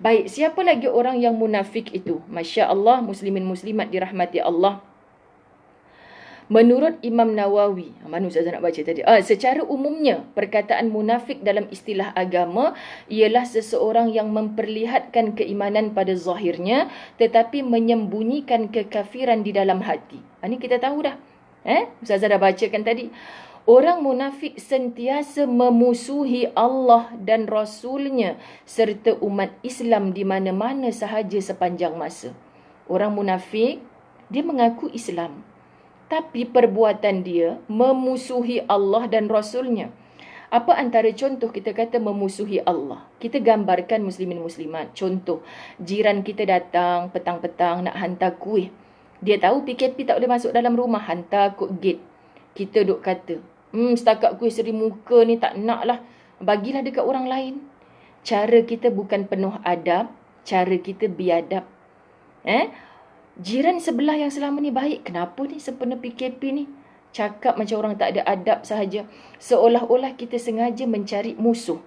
Baik, siapa lagi orang yang munafik itu? Masya Allah, muslimin muslimat dirahmati Allah. Menurut Imam Nawawi, mana Ustazah nak baca tadi? Secara umumnya, perkataan munafik dalam istilah agama ialah seseorang yang memperlihatkan keimanan pada zahirnya tetapi menyembunyikan kekafiran di dalam hati. Ini kita tahu dah. Ustazah dah bacakan tadi. Orang munafik sentiasa memusuhi Allah dan Rasulnya serta umat Islam di mana-mana sahaja sepanjang masa. Orang munafik, dia mengaku Islam. Tapi perbuatan dia memusuhi Allah dan Rasulnya. Apa antara contoh kita kata memusuhi Allah? Kita gambarkan muslimin muslimat. Contoh, jiran kita datang petang-petang nak hantar kuih. Dia tahu PKP tak boleh masuk dalam rumah, hantar kod gate. Kita duk kata, setakat kuih seri muka ni tak nak lah. Bagilah dekat orang lain. Cara kita bukan penuh adab, cara kita biadab. Jiran sebelah yang selama ni baik, kenapa ni sempena PKP ni cakap macam orang tak ada adab sahaja? Seolah-olah kita sengaja mencari musuh.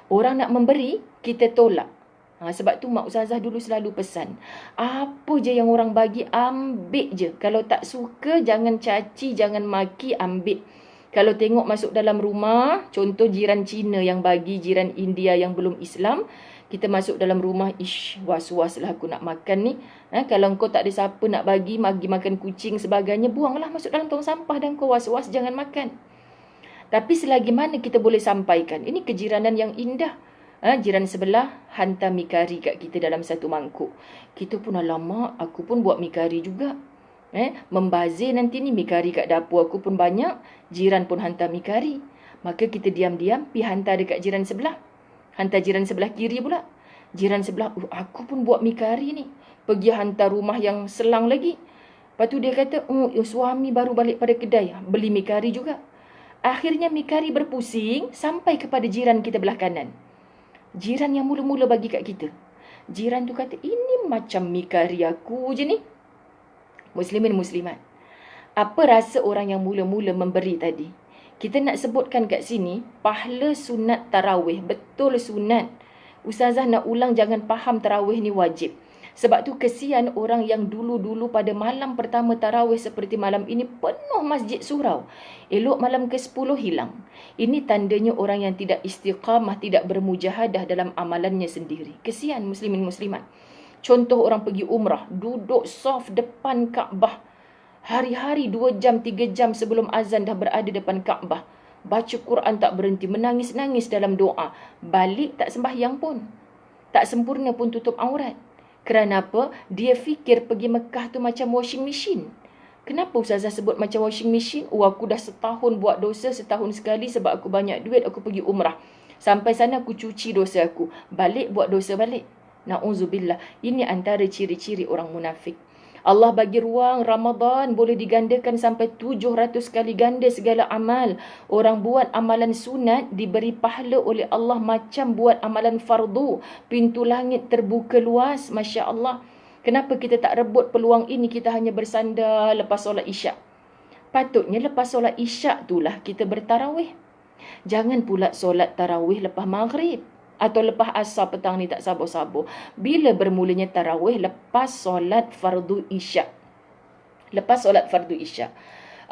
Orang nak memberi, kita tolak. Sebab tu Mak Ustazah dulu selalu pesan, apa je yang orang bagi, ambil je. Kalau tak suka, jangan caci, jangan maki, ambil. Kalau tengok masuk dalam rumah, contoh jiran Cina yang bagi, jiran India yang belum Islam, kita masuk dalam rumah, was-was lah aku nak makan ni. Kalau kau tak ada siapa nak bagi makan kucing sebagainya, buanglah masuk dalam tong sampah dan kau was-was, jangan makan. Tapi selagi mana kita boleh sampaikan, ini kejiranan yang indah. Jiran sebelah hantar mi kari kat kita dalam satu mangkuk. Kita pun alamak, aku pun buat mi kari juga. Membazir nanti ni, mi kari kat dapur aku pun banyak, jiran pun hantar mi kari. Maka kita diam-diam pi hantar dekat jiran sebelah. Hantar jiran sebelah kiri pula. Jiran sebelah, aku pun buat mi kari ni. Pergi hantar rumah yang selang lagi. Lepas tu dia kata, suami baru balik pada kedai, beli mi kari juga. Akhirnya mi kari berpusing sampai kepada jiran kita belah kanan. Jiran yang mula-mula bagi kat kita. Jiran tu kata, ini macam mi kari aku je ni. Muslimin muslimat. Apa rasa orang yang mula-mula memberi tadi? Kita nak sebutkan kat sini, pahala sunat tarawih. Betul sunat. Ustazah nak ulang, jangan faham tarawih ni wajib. Sebab tu kesian orang yang dulu-dulu pada malam pertama tarawih seperti malam ini penuh masjid surau. Elok malam ke-10 hilang. Ini tandanya orang yang tidak istiqamah, tidak bermujahadah dalam amalannya sendiri. Kesian muslimin muslimat. Contoh orang pergi umrah, duduk saf depan Kaabah. Hari-hari 2 jam, 3 jam sebelum azan dah berada depan Kaabah. Baca Quran tak berhenti, menangis-nangis dalam doa. Balik tak sembahyang pun. Tak sempurna pun tutup aurat. Kerana apa? Dia fikir pergi Mekah tu macam washing machine. Kenapa Ustazah sebut macam washing machine? Aku dah setahun buat dosa, setahun sekali sebab aku banyak duit, aku pergi umrah. Sampai sana aku cuci dosa aku. Balik buat dosa balik. Na'udzubillah. Ini antara ciri-ciri orang munafik. Allah bagi ruang Ramadan boleh digandakan sampai 700 kali ganda segala amal. Orang buat amalan sunat diberi pahala oleh Allah macam buat amalan fardu. Pintu langit terbuka luas, Masya Allah. Kenapa kita tak rebut peluang ini? Kita hanya bersandar lepas solat isyak. Patutnya lepas solat isyak itulah kita bertarawih. Jangan pula solat tarawih lepas maghrib. Atau lepas asar petang ni tak sabar-sabar. Bila bermulanya tarawih? Lepas solat fardu isyak. Lepas solat fardu isyak.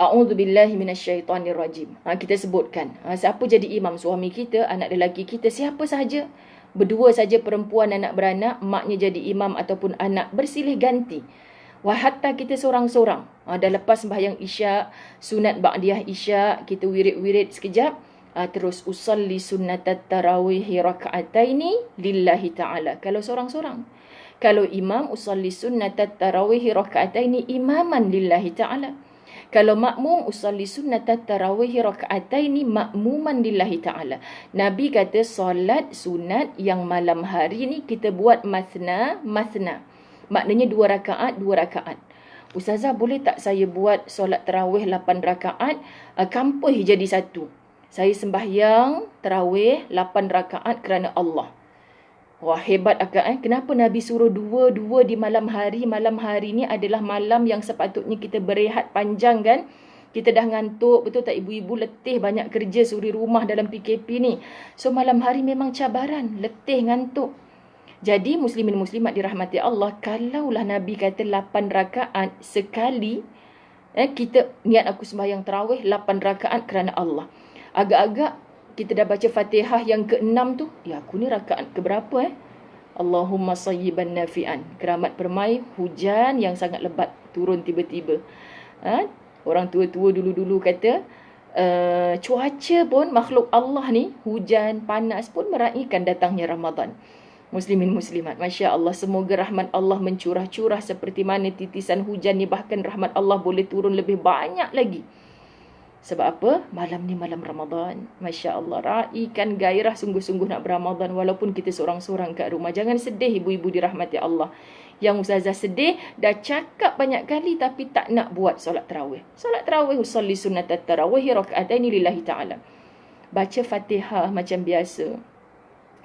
A'udzubillahi minasyaitanirrajim. Kita sebutkan. Siapa jadi imam? Suami kita, anak lelaki kita, siapa sahaja. Berdua saja perempuan anak beranak, maknya jadi imam ataupun anak, bersilih ganti. Hatta kita seorang-seorang. Dah lepas sembahyang isyak, sunat ba'diyah isyak, kita wirid-wirid sekejap. Terus usalli sunnatat tarawihi raka'ataini lillahi ta'ala. Kalau seorang-seorang. Kalau imam, usalli sunnatat tarawihi raka'ataini imaman lillahi ta'ala. Kalau makmum, usalli sunnatat tarawihi raka'ataini makmuman lillahi ta'ala. Nabi kata solat sunat yang malam hari ni kita buat mathna. Maknanya 2 rakaat, 2 rakaat. Ustazah, boleh tak saya buat solat tarawih 8 rakaat, kampuh jadi satu? Saya sembahyang tarawih 8 rakaat kerana Allah. Wah, hebat akak. Kenapa Nabi suruh 2 di malam hari? Malam hari ni adalah malam yang sepatutnya kita berehat panjang kan? Kita dah ngantuk, betul tak ibu-ibu? Letih, banyak kerja suri rumah dalam PKP ni. So malam hari memang cabaran, letih, ngantuk. Jadi muslimin muslimat dirahmati Allah, kalaulah Nabi kata 8 rakaat sekali, kita niat aku sembahyang tarawih 8 rakaat kerana Allah. Agak-agak kita dah baca Fatihah yang ke-6 tu. Ya, aku ni rakaat keberapa Allahumma sayyiban nafi'an. Keramat permai, hujan yang sangat lebat turun tiba-tiba. Orang tua-tua dulu-dulu kata, cuaca pun makhluk Allah ni, hujan, panas pun meraihkan datangnya Ramadan. Muslimin muslimat, Masya Allah, semoga rahmat Allah mencurah-curah seperti mana titisan hujan ni. Bahkan rahmat Allah boleh turun lebih banyak lagi. Sebab apa? Malam ni malam Ramadan. Masya Allah, raikan gairah sungguh-sungguh nak beramadhan walaupun kita seorang-seorang kat rumah. Jangan sedih ibu-ibu dirahmati Allah. Yang Ustazah sedih, dah cakap banyak kali tapi tak nak buat solat tarawih. Solat tarawih, usalli sunnatat tarawih raka'ataini lillahi ta'ala. Baca Fatihah macam biasa.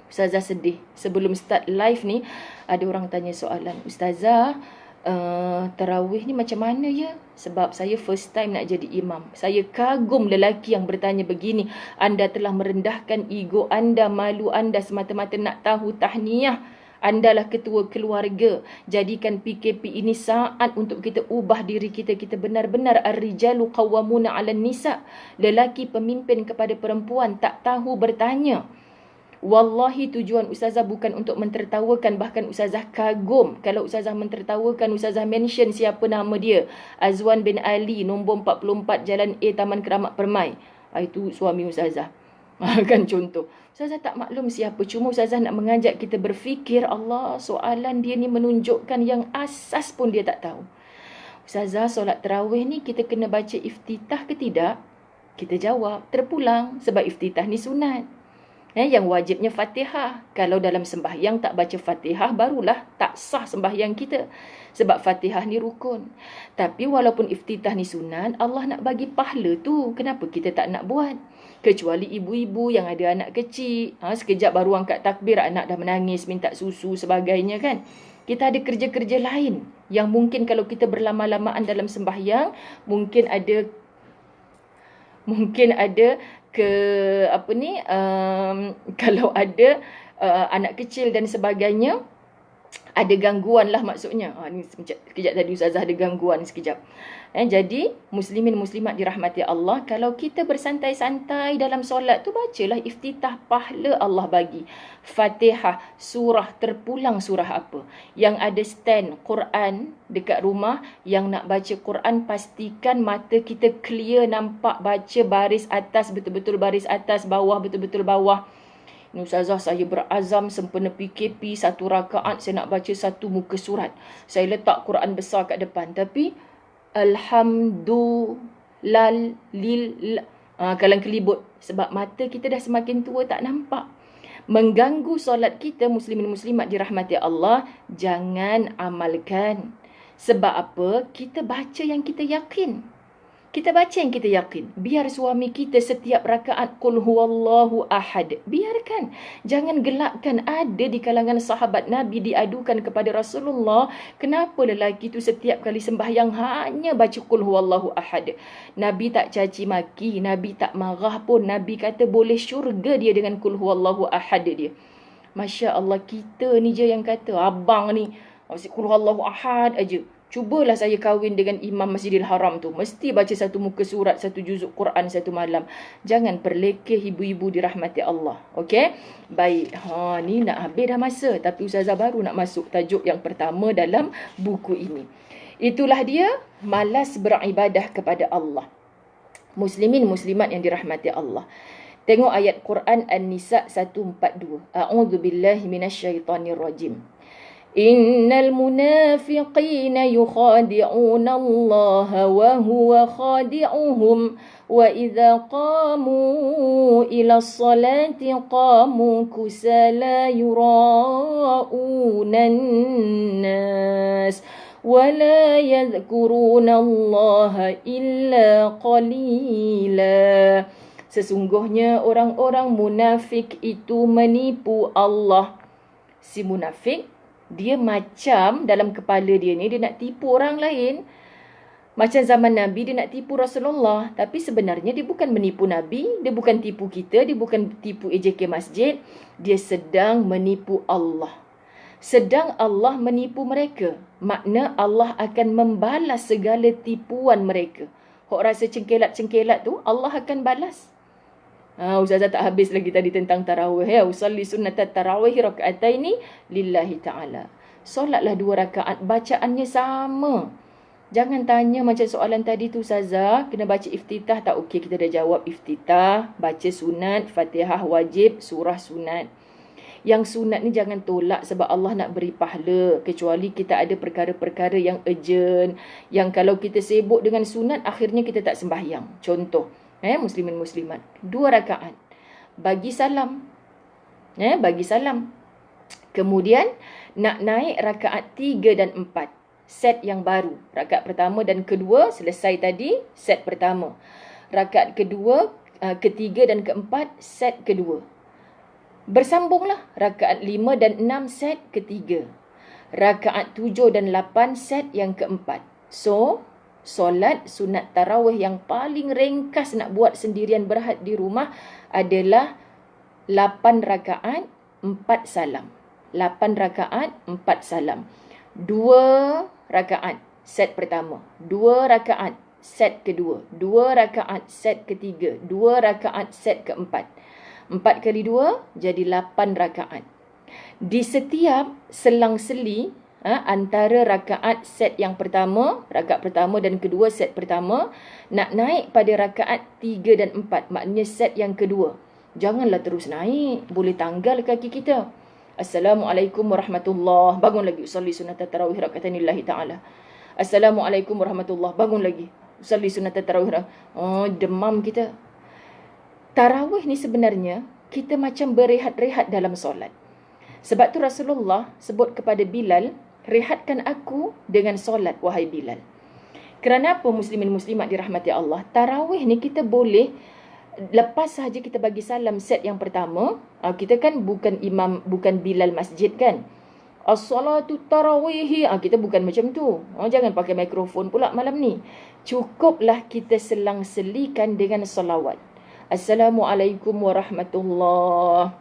Ustazah sedih. Sebelum start live ni, ada orang tanya soalan. Ustazah, tarawih ni macam mana ya? Sebab saya first time nak jadi imam. Saya kagum lelaki yang bertanya begini. Anda telah merendahkan ego anda, malu anda semata-mata nak tahu tahniah. Andalah ketua keluarga. Jadikan PKP ini saat untuk kita ubah diri kita. Kita benar-benar ar-rijalu qawwamuna 'alan nisa. Lelaki pemimpin kepada perempuan, tak tahu bertanya. Wallahi tujuan Ustazah bukan untuk mentertawakan, bahkan Ustazah kagum kalau Ustazah mentertawakan, Ustazah mention siapa nama dia. Azwan bin Ali, nombor 44 Jalan A, Taman Keramat Permai. Itu suami Ustazah. Kan contoh. Ustazah tak maklum siapa, cuma Ustazah nak mengajak kita berfikir, Allah, soalan dia ni menunjukkan yang asas pun dia tak tahu. Ustazah, solat tarawih ni kita kena baca iftitah ke tidak? Kita jawab, terpulang sebab iftitah ni sunat. Yang wajibnya Fatihah. Kalau dalam sembahyang tak baca Fatihah, barulah tak sah sembahyang kita. Sebab Fatihah ni rukun. Tapi walaupun iftitah ni sunat, Allah nak bagi pahala tu. Kenapa kita tak nak buat? Kecuali ibu-ibu yang ada anak kecil. Sekejap baru angkat takbir, anak dah menangis, minta susu, sebagainya kan. Kita ada kerja-kerja lain yang mungkin kalau kita berlama-lamaan dalam sembahyang, mungkin ada kalau ada anak kecil dan sebagainya, ada gangguan lah maksudnya. Ni sekejap tadi Ustazah ada gangguan sekejap. Jadi muslimin muslimat dirahmati Allah, kalau kita bersantai-santai dalam solat tu, bacalah iftitah, pahala Allah bagi. Fatihah, surah, terpulang surah apa. Yang ada stand Quran dekat rumah, yang nak baca Quran, pastikan mata kita clear, nampak baca baris atas betul-betul baris atas, bawah betul-betul bawah. Ni Ustazah, saya berazam sempena PKP, 1 rakaat saya nak baca 1 muka surat. Saya letak Quran besar kat depan, tapi Alhamdulillah kalang kelibut. Sebab mata kita dah semakin tua, tak nampak. Mengganggu solat kita, muslimin muslimat dirahmati Allah, jangan amalkan. Sebab apa? Kita baca yang kita yakin. Kita baca yang kita yakin. Biar suami kita setiap rakaat qul huwallahu ahad. Biarkan. Jangan gelakkan. Ada di kalangan sahabat Nabi diadukan kepada Rasulullah, kenapa lelaki tu setiap kali sembahyang hanya baca qul huwallahu ahad. Nabi tak caci maki, Nabi tak marah pun. Nabi kata boleh syurga dia dengan qul huwallahu ahad dia. Masya Allah, kita ni je yang kata, abang ni qul huwallahu ahad aja. Cubalah saya kahwin dengan Imam Masjidil Haram tu, mesti baca 1 muka surat, 1 juzuk Quran 1 malam. Jangan perlekeh ibu-ibu dirahmati Allah. Okey? Baik. Ni nak habis dah masa. Tapi Ustazah baru nak masuk tajuk yang pertama dalam buku ini. Itulah dia, malas beribadah kepada Allah. Muslimin muslimat yang dirahmati Allah. Tengok ayat Quran An-Nisa 142. A'udzubillahi minasyaitonirrajim. Innal munafiqina yukhadi'una Allah wa huwa khadi'uhum wa idza qamu ila as-salati qamu kusala yura'una an-nas wa la yadhkuruna Allah illa qalila. Sesungguhnya orang-orang munafik itu menipu Allah. Si munafik, dia macam dalam kepala dia ni, dia nak tipu orang lain. Macam zaman Nabi, dia nak tipu Rasulullah. Tapi sebenarnya dia bukan menipu Nabi, dia bukan tipu kita, dia bukan tipu AJK Masjid. Dia sedang menipu Allah. Sedang Allah menipu mereka. Makna Allah akan membalas segala tipuan mereka. Hok rasa cengkelat-cengkelat tu, Allah akan balas. Ustazah tak habis lagi tadi tentang tarawih. Usalli sunnatat tarawih raka'ataini lillahi ta'ala. Solatlah 2 rakaat, bacaannya sama. Jangan tanya macam soalan tadi tu, Ustazah, kena baca iftitah tak? Okey, kita dah jawab iftitah, baca sunat, Fatihah wajib, surah sunat. Yang sunat ni jangan tolak sebab Allah nak beri pahala. Kecuali kita ada perkara-perkara yang urgent, yang kalau kita sibuk dengan sunat, akhirnya kita tak sembahyang. Contoh, muslimin muslimat, 2 rakaat, bagi salam, bagi salam. Kemudian nak naik rakaat 3 dan 4, set yang baru. Rakaat pertama dan kedua selesai tadi, set pertama. Rakaat kedua, ketiga dan keempat, set kedua. Bersambunglah, rakaat 5 dan 6, set ketiga. Rakaat 7 dan 8, set yang keempat. So, solat sunat tarawih yang paling ringkas nak buat sendirian berhad di rumah adalah 8 rakaat, 4 salam. 8 rakaat, 4 salam. 2 rakaat, set pertama. 2 rakaat, set kedua. 2 rakaat, set ketiga. 2 rakaat, set keempat. 4 kali 2, jadi 8 rakaat. Di setiap selang-seli antara rakaat set yang pertama, rakaat pertama dan kedua set pertama, nak naik pada rakaat 3 dan 4, maknanya set yang kedua. Janganlah terus naik, boleh tanggal kaki kita. Assalamualaikum warahmatullahi. Bangun lagi, usalli sunat tarawih raka'atainillahi ta'ala. Assalamualaikum warahmatullahi. Bangun lagi, usalli sunat tarawih. Oh, demam kita. Tarawih ni sebenarnya kita macam berehat-rehat dalam solat. Sebab tu Rasulullah sebut kepada Bilal, rehatkan aku dengan solat, wahai Bilal. Kerana apa muslimin muslimat dirahmati Allah? Tarawih ni kita boleh, lepas sahaja kita bagi salam set yang pertama, kita kan bukan imam, bukan Bilal masjid kan. As-salatu tarawihi, kita bukan macam tu. Jangan pakai mikrofon pula malam ni. Cukuplah kita selang-selikan dengan salawat. Assalamualaikum warahmatullahi.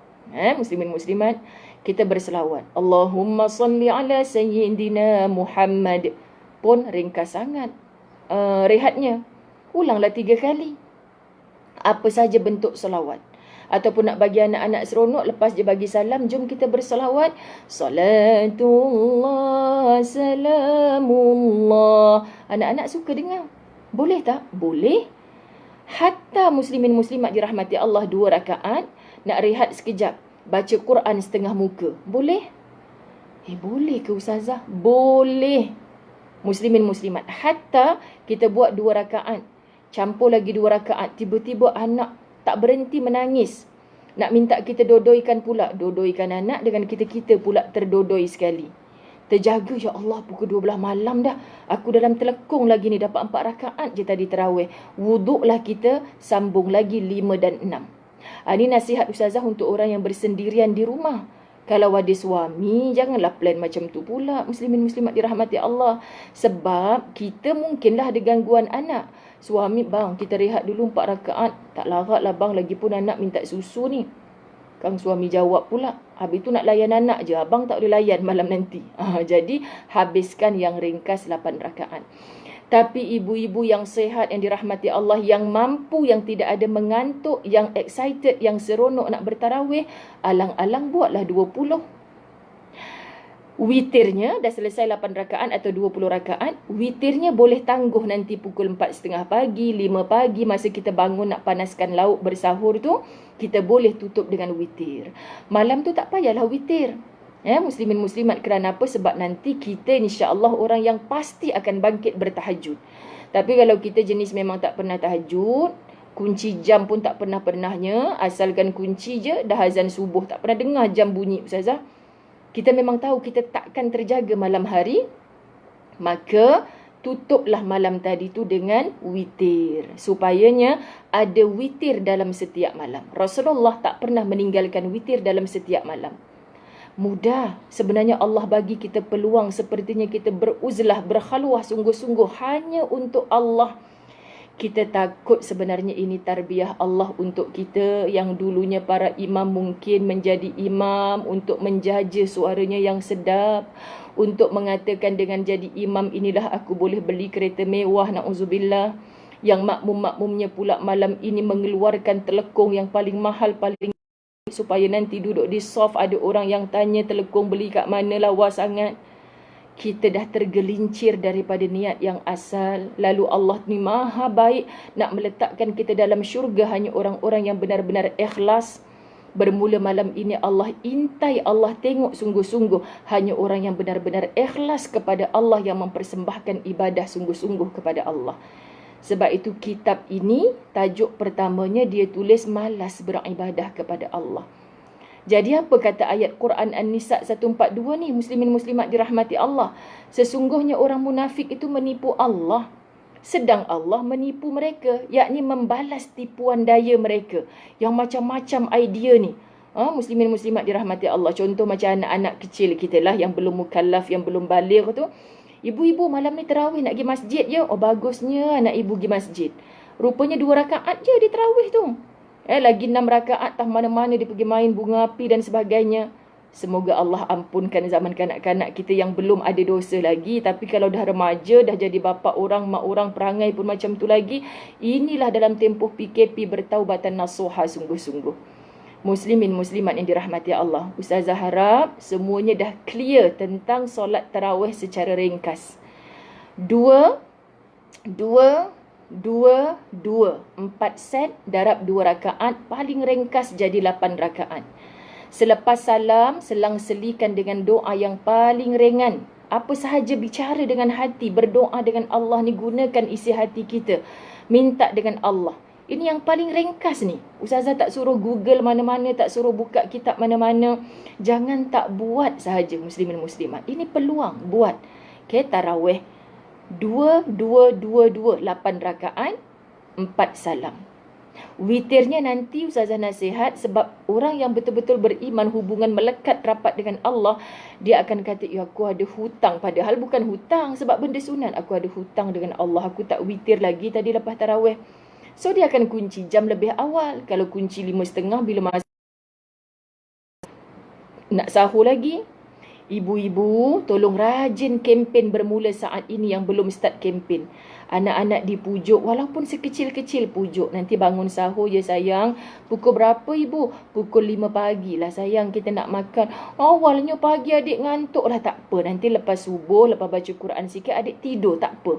Muslimin muslimat, kita berselawat. Allahumma salli ala sayyidina Muhammad. Pun ringkas sangat rehatnya. Ulanglah 3 kali. Apa saja bentuk selawat. Ataupun nak bagi anak-anak seronok, lepas je bagi salam, jom kita berselawat. Salatullah, salamullah. Anak-anak suka dengar. Boleh tak? Boleh. Hatta muslimin muslimat dirahmati Allah 2 rakaat, nak rehat sekejap, baca Quran setengah muka. Boleh? Boleh ke Ustazah? Boleh. Muslimin muslimat. Hatta kita buat 2 rakaat, campur lagi 2 rakaat, tiba-tiba anak tak berhenti menangis. Nak minta kita dodoikan pula. Dodoikan anak dengan kita-kita pula terdodoi sekali. Terjaga, ya Allah, pukul 12 malam dah. Aku dalam telekung lagi ni, dapat 4 rakaat je tadi tarawih. Wuduklah kita, sambung lagi 5 dan 6. Ini nasihat Ustazah untuk orang yang bersendirian di rumah. Kalau ada suami, janganlah plan macam tu pula. Muslimin muslimat dirahmati Allah. Sebab kita mungkinlah ada gangguan anak. Suami, bang, kita rehat dulu 4 rakaat. Tak larat lah bang, lagipun anak minta susu ni. Kang suami jawab pula, habis tu nak layan anak je, abang tak boleh layan malam nanti. Jadi habiskan yang ringkas 8 rakaat. Tapi ibu-ibu yang sehat, yang dirahmati Allah, yang mampu, yang tidak ada mengantuk, yang excited, yang seronok nak bertarawih, alang-alang buatlah 20. Witirnya dah selesai 8 rakaat atau 20 rakaat. Witirnya boleh tangguh nanti pukul 4.30 pagi, 5 pagi, masa kita bangun nak panaskan lauk bersahur tu, kita boleh tutup dengan witir. Malam tu tak payahlah witir. Muslimin muslimat, kerana apa? Sebab nanti kita insya-Allah orang yang pasti akan bangkit bertahajud. Tapi kalau kita jenis memang tak pernah tahajud, kunci jam pun tak pernah-pernahnya, asalkan kunci je, dah azan subuh, tak pernah dengar jam bunyi, Ustazah. Kita memang tahu kita takkan terjaga malam hari, maka tutuplah malam tadi tu dengan witir. Supayanya ada witir dalam setiap malam. Rasulullah tak pernah meninggalkan witir dalam setiap malam. Mudah. Sebenarnya Allah bagi kita peluang, sepertinya kita beruzlah, berkhalwah sungguh-sungguh hanya untuk Allah. Kita takut sebenarnya ini tarbiyah Allah untuk kita, yang dulunya para imam mungkin menjadi imam untuk menjaja suaranya yang sedap, untuk mengatakan dengan jadi imam inilah aku boleh beli kereta mewah, na'udzubillah. Yang makmum-makmumnya pula malam ini mengeluarkan telekung yang paling mahal, paling, supaya nanti duduk di soft ada orang yang tanya telekung beli kat mana, lawa sangat. Kita dah tergelincir daripada niat yang asal. Lalu Allah ni maha baik, nak meletakkan kita dalam syurga hanya orang-orang yang benar-benar ikhlas. Bermula malam ini Allah intai, Allah tengok sungguh-sungguh hanya orang yang benar-benar ikhlas kepada Allah, yang mempersembahkan ibadah sungguh-sungguh kepada Allah. Sebab itu kitab ini, tajuk pertamanya dia tulis malas beribadah kepada Allah. Jadi apa kata ayat Quran An-Nisa 142 ni, muslimin muslimat dirahmati Allah? Sesungguhnya orang munafik itu menipu Allah, sedang Allah menipu mereka, yakni membalas tipuan daya mereka yang macam-macam idea ni. Muslimin muslimat dirahmati Allah. Contoh macam anak-anak kecil kita lah, yang belum mukallaf, yang belum baligh tu. Ibu-ibu malam ni terawih nak pergi masjid je. Oh bagusnya anak ibu pergi masjid. Rupanya 2 rakaat je dia terawih tu. Lagi 6 rakaat, tah mana-mana dia pergi main bunga api dan sebagainya. Semoga Allah ampunkan zaman kanak-kanak kita yang belum ada dosa lagi. Tapi kalau dah remaja, dah jadi bapa orang, mak orang, perangai pun macam tu lagi. Inilah dalam tempoh PKP bertaubatan nasuha sungguh-sungguh. Muslimin muslimat yang dirahmati Allah. Ustazah harap semuanya dah clear tentang solat tarawih secara ringkas. 2, 4 set darab 2 rakaat. Paling ringkas jadi 8 rakaat. Selepas salam, selang-selikan dengan doa yang paling ringan. Apa sahaja bicara dengan hati, berdoa dengan Allah ni, gunakan isi hati kita. Minta dengan Allah. Ini yang paling ringkas ni. Ustazah tak suruh Google mana-mana, tak suruh buka kitab mana-mana. Jangan tak buat sahaja muslimin muslimat. Ini peluang buat. Okay, tarawih 2, 8 rakaat, 4 salam. Witirnya nanti Ustazah nasihat, sebab orang yang betul-betul beriman, hubungan melekat rapat dengan Allah, dia akan kata, ya aku ada hutang. Padahal bukan hutang sebab benda sunat. Aku ada hutang dengan Allah, aku tak witir lagi tadi lepas tarawih. So dia akan kunci jam lebih awal. Kalau kunci 5.30, bila masa nak sahur lagi. Ibu-ibu, tolong rajin kempen bermula saat ini yang belum start kempen. Anak-anak dipujuk, walaupun sekecil-kecil pujuk. Nanti bangun sahur, ya sayang. Pukul berapa ibu? Pukul 5 pagi lah sayang, kita nak makan. Awalnya pagi adik ngantuk lah, tak apa. Nanti lepas subuh, lepas baca Quran sikit, adik tidur, tak apa.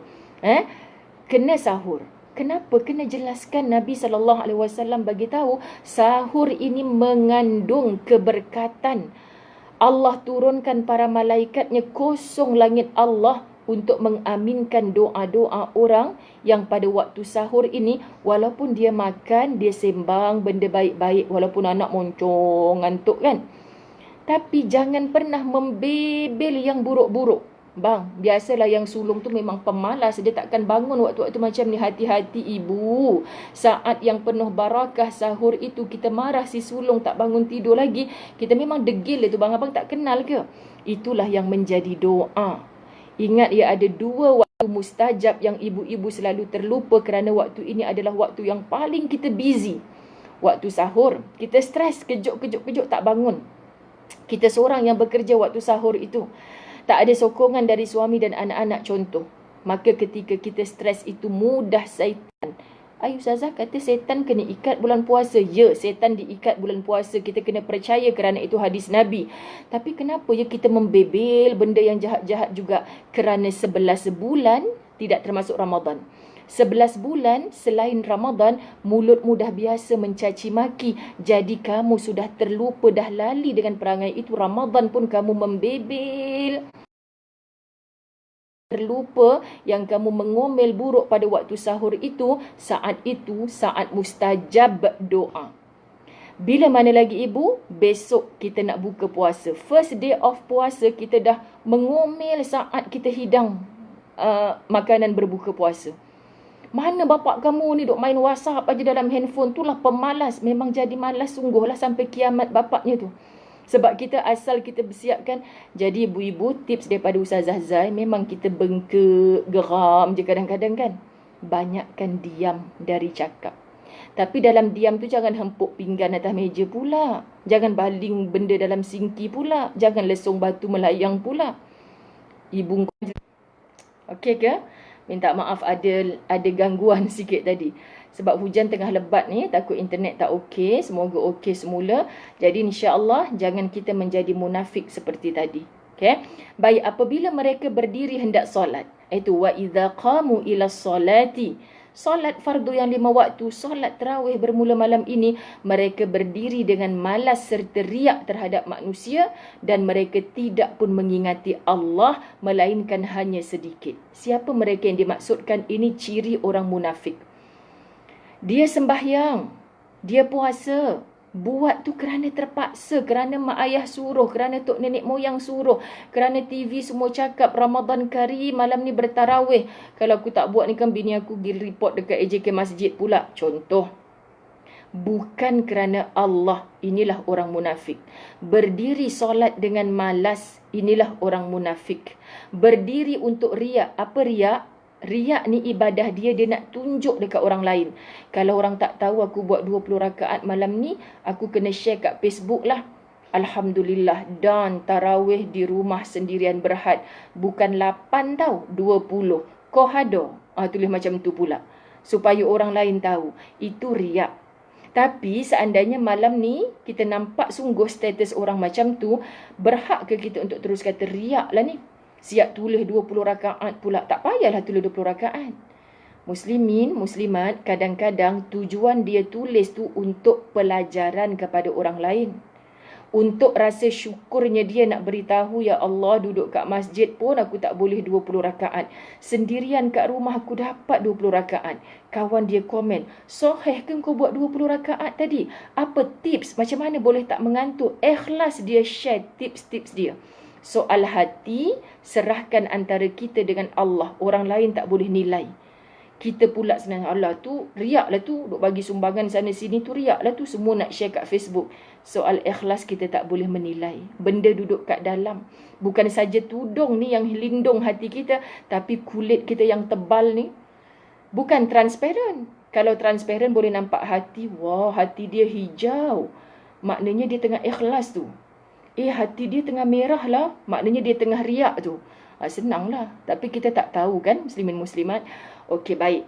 Kena sahur. Kenapa? Kena jelaskan. Nabi SAW bagi tahu, sahur ini mengandung keberkatan. Allah turunkan para malaikatnya, kosong langit Allah untuk mengaminkan doa-doa orang yang pada waktu sahur ini, walaupun dia makan, dia sembang benda baik-baik, walaupun anak moncong, ngantuk kan. Tapi jangan pernah membebel yang buruk-buruk. Bang, biasalah yang sulung tu memang pemalas. Dia takkan bangun waktu-waktu macam ni. Hati-hati ibu. Saat yang penuh barakah sahur itu, kita marah si sulung tak bangun tidur lagi. Kita memang degil itu. Bang, abang tak kenal ke? Itulah yang menjadi doa. Ingat ya, ada 2 waktu mustajab yang ibu-ibu selalu terlupa, kerana waktu ini adalah waktu yang paling kita busy. Waktu sahur, kita stres, kejut tak bangun. Kita seorang yang bekerja waktu sahur itu. Tak ada sokongan dari suami dan anak-anak contoh. Maka ketika kita stres itu mudah syaitan. Ayu Ustazah kata setan kena ikat bulan puasa. Ya, setan diikat bulan puasa. Kita kena percaya kerana itu hadis Nabi. Tapi kenapa ya kita membebel benda yang jahat-jahat juga? Kerana 11 bulan tidak termasuk Ramadan. 11 bulan selain Ramadan, mulut mudah biasa mencaci maki. Jadi kamu sudah terlupa, dah lali dengan perangai itu. Ramadan pun kamu membebel. Terlupa yang kamu mengomel buruk pada waktu sahur itu saat mustajab doa. Bila mana lagi ibu? Besok kita nak buka puasa. First day of puasa kita dah mengomel saat kita hidang makanan berbuka puasa. Mana bapak kamu ni duk main WhatsApp aja dalam handphone? Itulah pemalas. Memang jadi malas sungguhlah sampai kiamat bapaknya tu. Sebab kita asal kita bersiapkan. Jadi ibu-ibu, tips daripada Ustazah Zai, memang kita bengkak, geram je kadang-kadang kan. Banyakkan diam dari cakap. Tapi dalam diam tu jangan hempuk pinggan atas meja pula. Jangan baling benda dalam sinki pula. Jangan lesung batu melayang pula. Ibu okey ke? Minta maaf ada gangguan sikit tadi. Sebab hujan tengah lebat ni, takut internet tak okey. Semoga okey semula. Jadi insya-Allah jangan kita menjadi munafik seperti tadi. Okey. Baik, apabila mereka berdiri hendak solat, itu wa idza qamu ila solati. Solat fardu yang 5 waktu, solat tarawih bermula malam ini, mereka berdiri dengan malas serta riak terhadap manusia dan mereka tidak pun mengingati Allah melainkan hanya sedikit. Siapa mereka yang dimaksudkan? Ini ciri orang munafik. Dia sembahyang, dia puasa, buat tu kerana terpaksa, kerana mak ayah suruh, kerana tok nenek moyang suruh, kerana TV semua cakap Ramadan Karim, malam ni bertarawih. Kalau aku tak buat ni kan bini aku pergi report dekat AJK masjid pula. Contoh. Bukan kerana Allah. Inilah orang munafik. Berdiri solat dengan malas. Inilah orang munafik. Berdiri untuk riak. Apa riak? Riak ni ibadah dia nak tunjuk dekat orang lain. Kalau orang tak tahu aku buat 20 rakaat malam ni, aku kena share kat Facebook lah. Alhamdulillah. Dan tarawih di rumah sendirian berhad. Bukan 8 tau, 20. Kau ada? Tulis macam tu pula. Supaya orang lain tahu. Itu riak. Tapi seandainya malam ni kita nampak sungguh status orang macam tu, berhak ke kita untuk terus kata riak lah ni? Siap tulis 20 rakaat pula. Tak payahlah tulis 20 rakaat. Muslimin, muslimat, kadang-kadang tujuan dia tulis tu untuk pelajaran kepada orang lain. Untuk rasa syukurnya dia nak beritahu, ya Allah, duduk kat masjid pun aku tak boleh 20 rakaat. Sendirian kat rumah aku dapat 20 rakaat. Kawan dia komen, soheh ke kau buat 20 rakaat tadi? Apa tips? Macam mana boleh tak mengantuk? Ikhlas dia share tips-tips dia. Soal hati, serahkan antara kita dengan Allah. Orang lain tak boleh nilai. Kita pula senang, Allah tu riak lah tu, duk bagi sumbangan sana sini tu riak lah tu, semua nak share kat Facebook. Soal ikhlas kita tak boleh menilai. Benda duduk kat dalam. Bukan saja tudung ni yang lindung hati kita, tapi kulit kita yang tebal ni bukan transparent. Kalau transparent boleh nampak hati, wah hati dia hijau, maknanya dia tengah ikhlas tu. Hati dia tengah merah lah, maknanya dia tengah riak tu. Senang lah. Tapi kita tak tahu kan, muslimin muslimat. Okey, baik.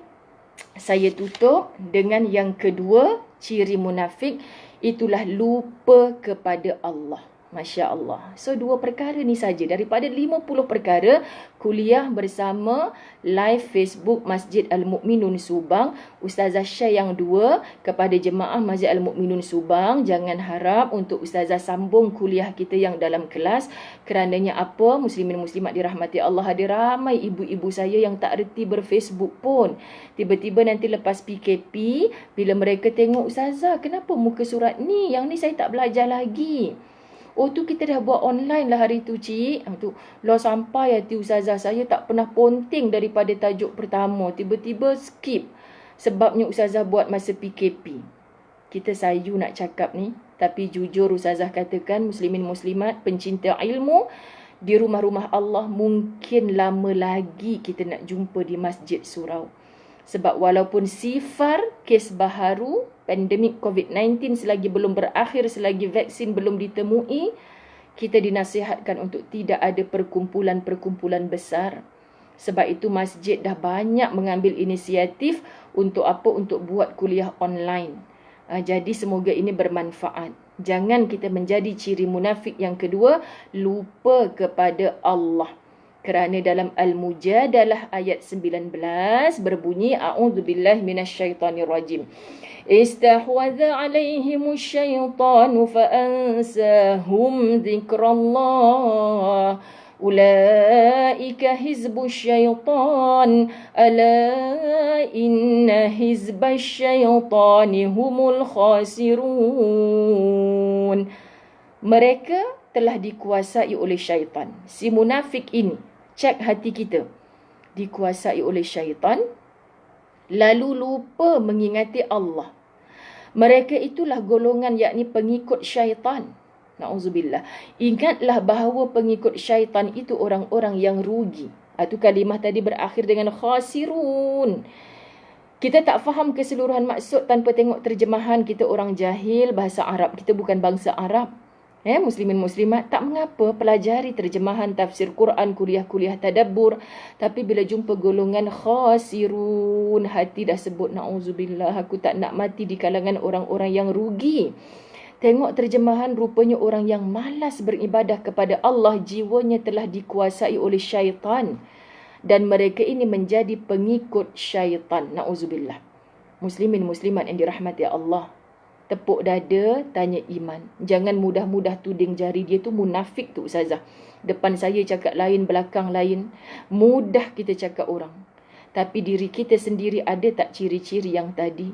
Saya tutup dengan yang kedua, ciri munafik. Itulah lupa kepada Allah. Masya Allah. So, 2 perkara ni saja. Daripada 50 perkara, kuliah bersama live Facebook Masjid Al-Mu'minun Subang. Ustazah share yang 2 kepada jemaah Masjid Al-Mu'minun Subang. Jangan harap untuk Ustazah sambung kuliah kita yang dalam kelas. Kerananya apa? Muslimin muslimat dirahmati Allah. Ada ramai ibu-ibu saya yang tak reti berFacebook pun. Tiba-tiba nanti lepas PKP, bila mereka tengok, Ustazah, kenapa muka surat ni? Yang ni saya tak belajar lagi. Oh tu kita dah buat online lah hari tu, cik. Tu lah sampai hati Ustazah, saya tak pernah ponting daripada tajuk pertama. Tiba-tiba skip. Sebabnya Ustazah buat masa PKP. Kita sayu nak cakap ni. Tapi jujur Ustazah katakan, muslimin muslimat, pencinta ilmu, di rumah-rumah Allah mungkin lama lagi kita nak jumpa di Masjid Surau. Sebab walaupun sifar kes baharu pandemik COVID-19 selagi belum berakhir, selagi vaksin belum ditemui, kita dinasihatkan untuk tidak ada perkumpulan-perkumpulan besar. Sebab itu masjid dah banyak mengambil inisiatif untuk apa? Untuk buat kuliah online. Jadi semoga ini bermanfaat. Jangan kita menjadi ciri munafik yang kedua, lupa kepada Allah. Kerana dalam Al-Mujadalah ayat 19 berbunyi, A'udzubillahi minasyaitanirrajim. Istahwadha alaihimus syaitanu fa'ansahum dzikrallah. Ulaika hizbus syaitan. Ala inna hizbas syaitani humul khasirun. Mereka telah dikuasai oleh syaitan. Si munafik ini, cek hati kita, dikuasai oleh syaitan, lalu lupa mengingati Allah. Mereka itulah golongan yakni pengikut syaitan. Na'udzubillah. Ingatlah bahawa pengikut syaitan itu orang-orang yang rugi. Itu kalimah tadi berakhir dengan khasirun. Kita tak faham keseluruhan maksud tanpa tengok terjemahan. Kita orang jahil bahasa Arab. Kita bukan bangsa Arab. Muslimin muslimat, tak mengapa pelajari terjemahan tafsir Quran, kuliah-kuliah tadabbur. Tapi bila jumpa golongan khasirun, hati dah sebut, na'udzubillah, aku tak nak mati di kalangan orang-orang yang rugi. Tengok terjemahan, rupanya orang yang malas beribadah kepada Allah, jiwanya telah dikuasai oleh syaitan. Dan mereka ini menjadi pengikut syaitan. Na'udzubillah. Muslimin muslimat yang dirahmati Allah. Tepuk dada, tanya iman. Jangan mudah-mudah tuding jari, dia tu munafik tu Ustazah. Depan saya cakap lain, belakang lain. Mudah kita cakap orang. Tapi diri kita sendiri ada tak ciri-ciri yang tadi?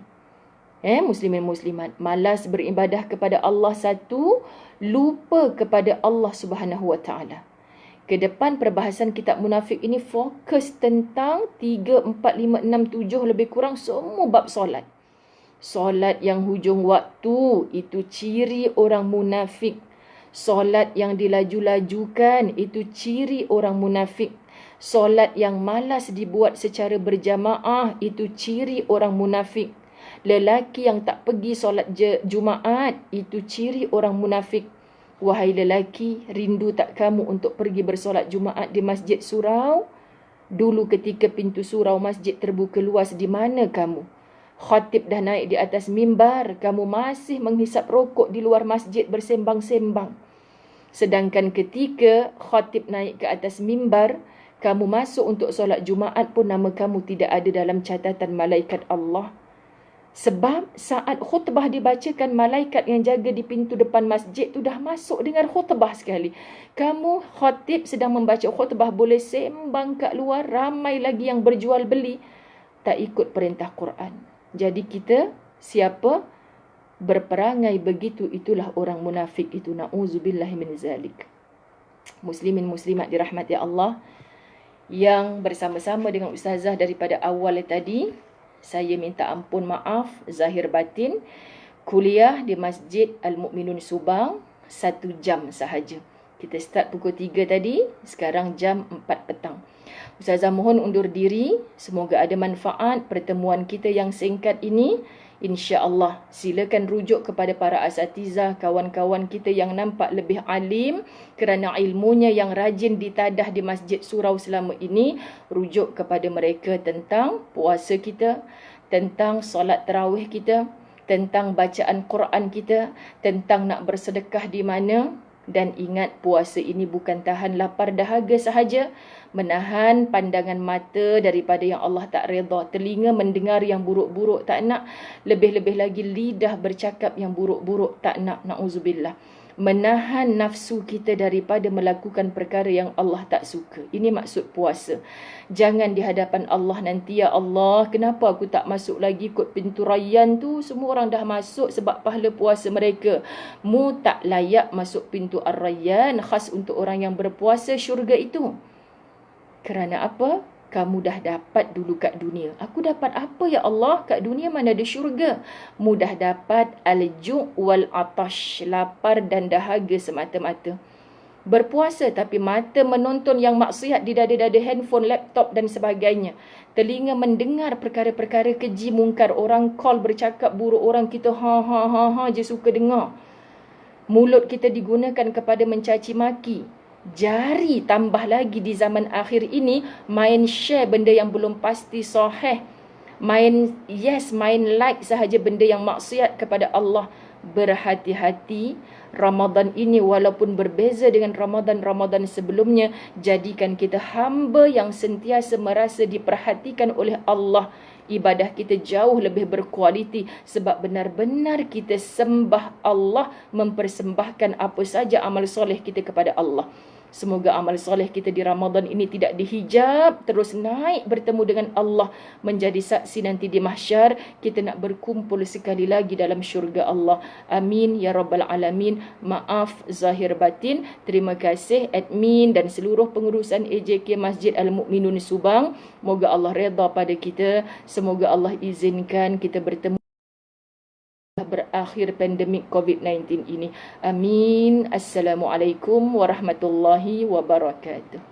Muslimin muslimat, malas beribadah kepada Allah satu, lupa kepada Allah Subhanahu Wa Taala. Ke depan perbahasan kitab munafik ini fokus tentang 3, 4, 5, 6, 7 lebih kurang semua bab solat. Solat yang hujung waktu, itu ciri orang munafik. Solat yang dilaju-lajukan, itu ciri orang munafik. Solat yang malas dibuat secara berjamaah, itu ciri orang munafik. Lelaki yang tak pergi solat Jumaat, itu ciri orang munafik. Wahai lelaki, rindu tak kamu untuk pergi bersolat Jumaat di Masjid Surau? Dulu ketika pintu surau masjid terbuka luas, di mana kamu? Khatib dah naik di atas mimbar, kamu masih menghisap rokok di luar masjid bersembang-sembang. Sedangkan ketika khatib naik ke atas mimbar, kamu masuk untuk solat Jumaat pun nama kamu tidak ada dalam catatan malaikat Allah. Sebab saat khutbah dibacakan, malaikat yang jaga di pintu depan masjid tu dah masuk dengar khutbah sekali. Kamu khatib sedang membaca khutbah boleh sembang kat luar, ramai lagi yang berjual beli, tak ikut perintah Quran. Jadi kita siapa berperangai begitu, itulah orang munafik itu. Na'udzubillahi min zalik. Muslimin muslimat dirahmati Allah, yang bersama-sama dengan ustazah daripada awal tadi, saya minta ampun maaf zahir batin. Kuliah di Masjid Al-Mu'minun Subang 1 jam sahaja. Kita start pukul 3 tadi, sekarang jam 4 petang. Ustazah mohon undur diri. Semoga ada manfaat pertemuan kita yang singkat ini. InsyaAllah, silakan rujuk kepada para asatizah, kawan-kawan kita yang nampak lebih alim kerana ilmunya yang rajin ditadah di Masjid Surau selama ini. Rujuk kepada mereka tentang puasa kita, tentang solat tarawih kita, tentang bacaan Quran kita, tentang nak bersedekah di mana. Dan ingat, puasa ini bukan tahan lapar dahaga sahaja, menahan pandangan mata daripada yang Allah tak redha, telinga mendengar yang buruk-buruk tak nak, lebih-lebih lagi lidah bercakap yang buruk-buruk tak nak, na'udzubillah. Menahan nafsu kita daripada melakukan perkara yang Allah tak suka. Ini maksud puasa. Jangan di hadapan Allah nanti, ya Allah, kenapa aku tak masuk lagi kot pintu rayyan tu? Semua orang dah masuk sebab pahala puasa mereka. Mu tak layak masuk pintu ar-rayyan, khas untuk orang yang berpuasa syurga itu. Kerana apa? Kamu dah dapat dulu kat dunia. Aku dapat apa ya Allah? Kat dunia mana ada syurga? Mudah dapat al-ju' wal atash, lapar dan dahaga semata-mata. Berpuasa tapi mata menonton yang maksiat di dada-dada handphone, laptop dan sebagainya. Telinga mendengar perkara-perkara keji mungkar, orang call bercakap buruk orang kita ha je suka dengar. Mulut kita digunakan kepada mencaci maki. Jari tambah lagi di zaman akhir ini main share benda yang belum pasti sahih. Main like sahaja benda yang maksiat kepada Allah. Berhati-hati, Ramadan ini walaupun berbeza dengan Ramadan-Ramadan sebelumnya, jadikan kita hamba yang sentiasa merasa diperhatikan oleh Allah. Ibadah kita jauh lebih berkualiti sebab benar-benar kita sembah Allah, mempersembahkan apa saja amal soleh kita kepada Allah. Semoga amal soleh kita di Ramadan ini tidak dihijab, terus naik bertemu dengan Allah, menjadi saksi nanti di mahsyar kita nak berkumpul sekali lagi dalam syurga Allah. Amin ya rabbal alamin. Maaf zahir batin. Terima kasih admin dan seluruh pengurusan AJK Masjid Al-Mu'minun Subang. Moga Allah redha pada kita. Semoga Allah izinkan kita bertemu berakhir pandemik COVID-19 ini. Amin. Assalamualaikum warahmatullahi wabarakatuh.